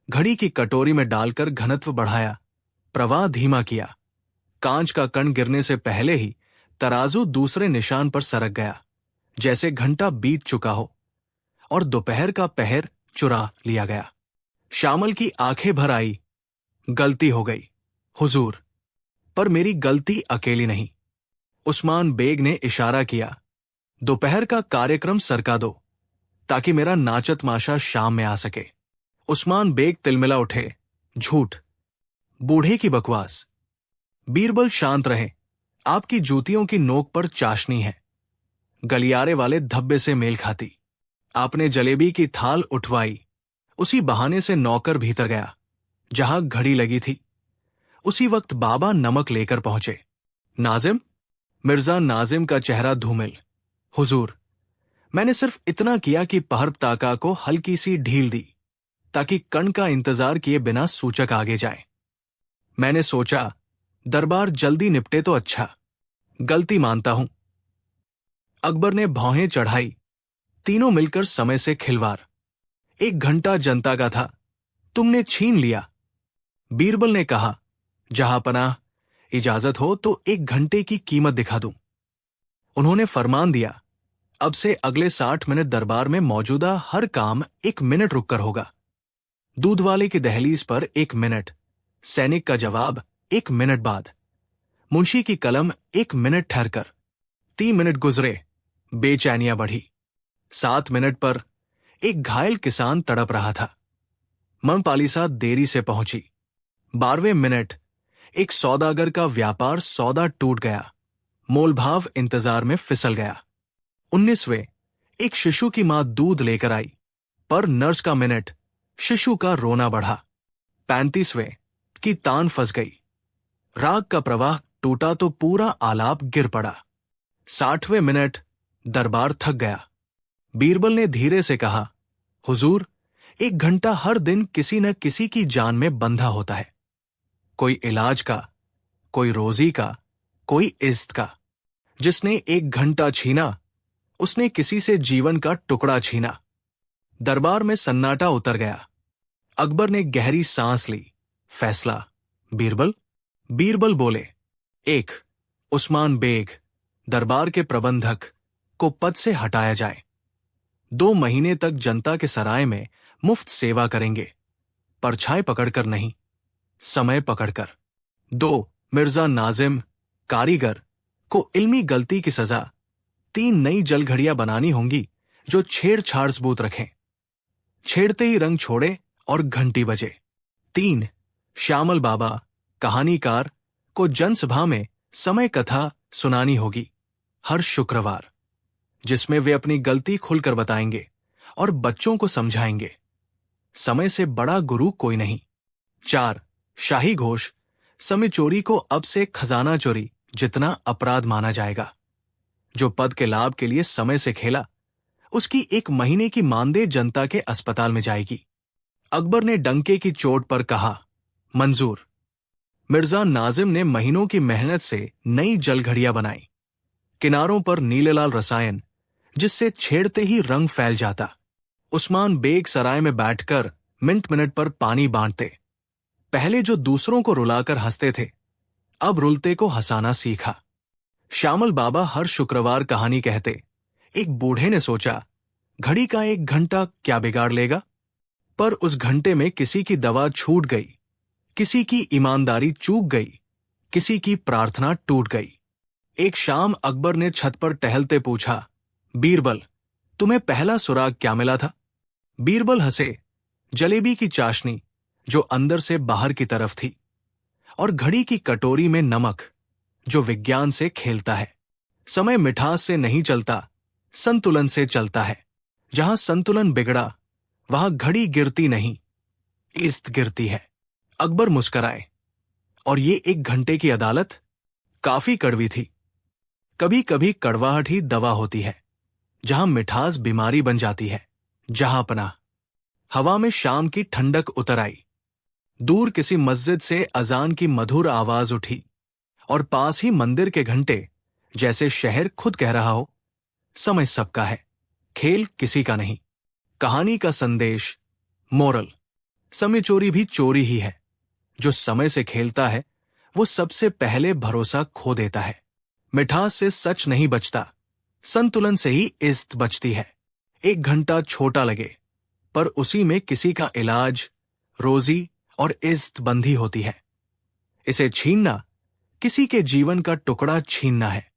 घड़ी की कटोरी में डालकर घनत्व बढ़ाया, प्रवाह धीमा किया। कांच का कण गिरने से पहले ही तराजू दूसरे निशान पर सरक गया, जैसे घंटा बीत चुका हो, और दोपहर का पहर चुरा लिया गया। श्यामल की आंखें भर आई। गलती हो गई हुजूर, पर मेरी गलती अकेली नहीं। उस्मान बेग ने इशारा किया, दोपहर का कार्यक्रम सरका दो, ताकि मेरा नाचत माशा शाम में आ सके। उस्मान बेग तिलमिला उठे, झूठ, बूढ़े की बकवास। बीरबल शांत रहे, आपकी जूतियों की नोक पर चाशनी है, गलियारे वाले धब्बे से मेल खाती। आपने जलेबी की थाल उठवाई, उसी बहाने से नौकर भीतर गया जहां घड़ी लगी थी। उसी वक्त बाबा नमक लेकर पहुंचे। नाजिम? मिर्जा नाजिम का चेहरा धूमिल। हुजूर, मैंने सिर्फ इतना किया कि पहर ताका को हल्की सी ढील दी, ताकि कण का इंतजार किए बिना सूचक आगे जाए। मैंने सोचा दरबार जल्दी निपटे तो अच्छा। गलती मानता हूं। अकबर ने भौहें चढ़ाई। तीनों मिलकर समय से खिलवाड़। 1 घंटा जनता का था, तुमने छीन लिया। बीरबल ने कहा, जहांपनाह, इजाजत हो तो 1 घंटे की कीमत दिखा दूं। उन्होंने फरमान दिया, अब से अगले 60 मिनट दरबार में मौजूदा हर काम 1 मिनट रुककर होगा। दूध वाले की दहलीज पर 1 मिनट, सैनिक का जवाब 1 मिनट बाद, मुंशी की कलम 1 मिनट ठहरकर। 3 मिनट गुजरे, बेचैनियां बढ़ी। 7 मिनट पर एक घायल किसान तड़प रहा था। मनपालिसा देरी से पहुंची। 12वें मिनट एक सौदागर का व्यापार सौदा टूट गया, मोलभाव इंतजार में फिसल गया। 19वें एक शिशु की मां दूध लेकर आई, पर नर्स का मिनट, शिशु का रोना बढ़ा। 35वें की तान फंस गई, राग का प्रवाह टूटा तो पूरा आलाप गिर पड़ा। 60वें मिनट दरबार थक गया। बीरबल ने धीरे से कहा, हुजूर, 1 घंटा हर दिन किसी न किसी की जान में बंधा होता है। कोई इलाज का, कोई रोजी का, कोई इज्जत का। जिसने 1 घंटा छीना, उसने किसी से जीवन का टुकड़ा छीना। दरबार में सन्नाटा उतर गया। अकबर ने गहरी सांस ली। फैसला, बीरबल? बीरबल बोले, 1 उस्मान बेग, दरबार के प्रबंधक, को पद से हटाया जाए। 2 महीने तक जनता के सराय में मुफ्त सेवा करेंगे, परछाई पकड़कर नहीं, समय पकड़कर। 2 मिर्जा नाजिम, कारीगर, को इल्मी गलती की सजा 3 नई जलघड़ियां बनानी होंगी जो छेड़छाड़ सबूत रखें। छेड़ते ही रंग छोड़े और घंटी बजे। 3 श्यामल बाबा, कहानीकार, को जनसभा में समय कथा सुनानी होगी हर शुक्रवार, जिसमें वे अपनी गलती खुलकर बताएंगे और बच्चों को समझाएंगे। समय से बड़ा गुरु कोई नहीं। 4 शाही घोष, समय चोरी को अब से खजाना चोरी जितना अपराध माना जाएगा। जो पद के लाभ के लिए समय से खेला, उसकी 1 महीने की मानदेय जनता के अस्पताल में जाएगी। अकबर ने डंके की चोट पर कहा, मंजूर। मिर्जा नाजिम ने महीनों की मेहनत से नई जलघड़ियां बनाई, किनारों पर नीले लाल रसायन, जिससे छेड़ते ही रंग फैल जाता। उस्मान बेग सराय में बैठकर मिनट पर पानी बांटते। पहले जो दूसरों को रुलाकर हंसते थे, अब रुलते को हंसाना सीखा। श्यामल बाबा हर शुक्रवार कहानी कहते। एक बूढ़े ने सोचा, घड़ी का 1 घंटा क्या बिगाड़ लेगा? पर उस घंटे में किसी की दवा छूट गई, किसी की ईमानदारी चूक गई, किसी की प्रार्थना टूट गई। एक शाम अकबर ने छत पर टहलते पूछा, बीरबल, तुम्हें पहला सुराग क्या मिला था? बीरबल हंसे, जलेबी की चाशनी, जो अंदर से बाहर की तरफ थी, और घड़ी की कटोरी में नमक, जो विज्ञान से खेलता है। समय मिठास से नहीं चलता, संतुलन से चलता है। जहां संतुलन बिगड़ा वहां घड़ी गिरती नहीं, इस्त गिरती है। अकबर मुस्कराए। और ये 1 घंटे की अदालत काफी कड़वी थी। कभी कभी कड़वाहट ही दवा होती है। जहां मिठास बीमारी बन जाती है। जहां पना। हवा में शाम की ठंडक उतर आई। दूर किसी मस्जिद से अजान की मधुर आवाज उठी और पास ही मंदिर के घंटे, जैसे शहर खुद कह रहा हो, समय सबका है, खेल किसी का नहीं। कहानी का संदेश, मोरल, समय चोरी भी चोरी ही है। जो समय से खेलता है वो सबसे पहले भरोसा खो देता है। मिठास से सच नहीं बचता, संतुलन से ही इज्जत बचती है। 1 घंटा छोटा लगे, पर उसी में किसी का इलाज, रोजी और इज्जत बंधी होती है। इसे छीनना किसी के जीवन का टुकड़ा छीनना है।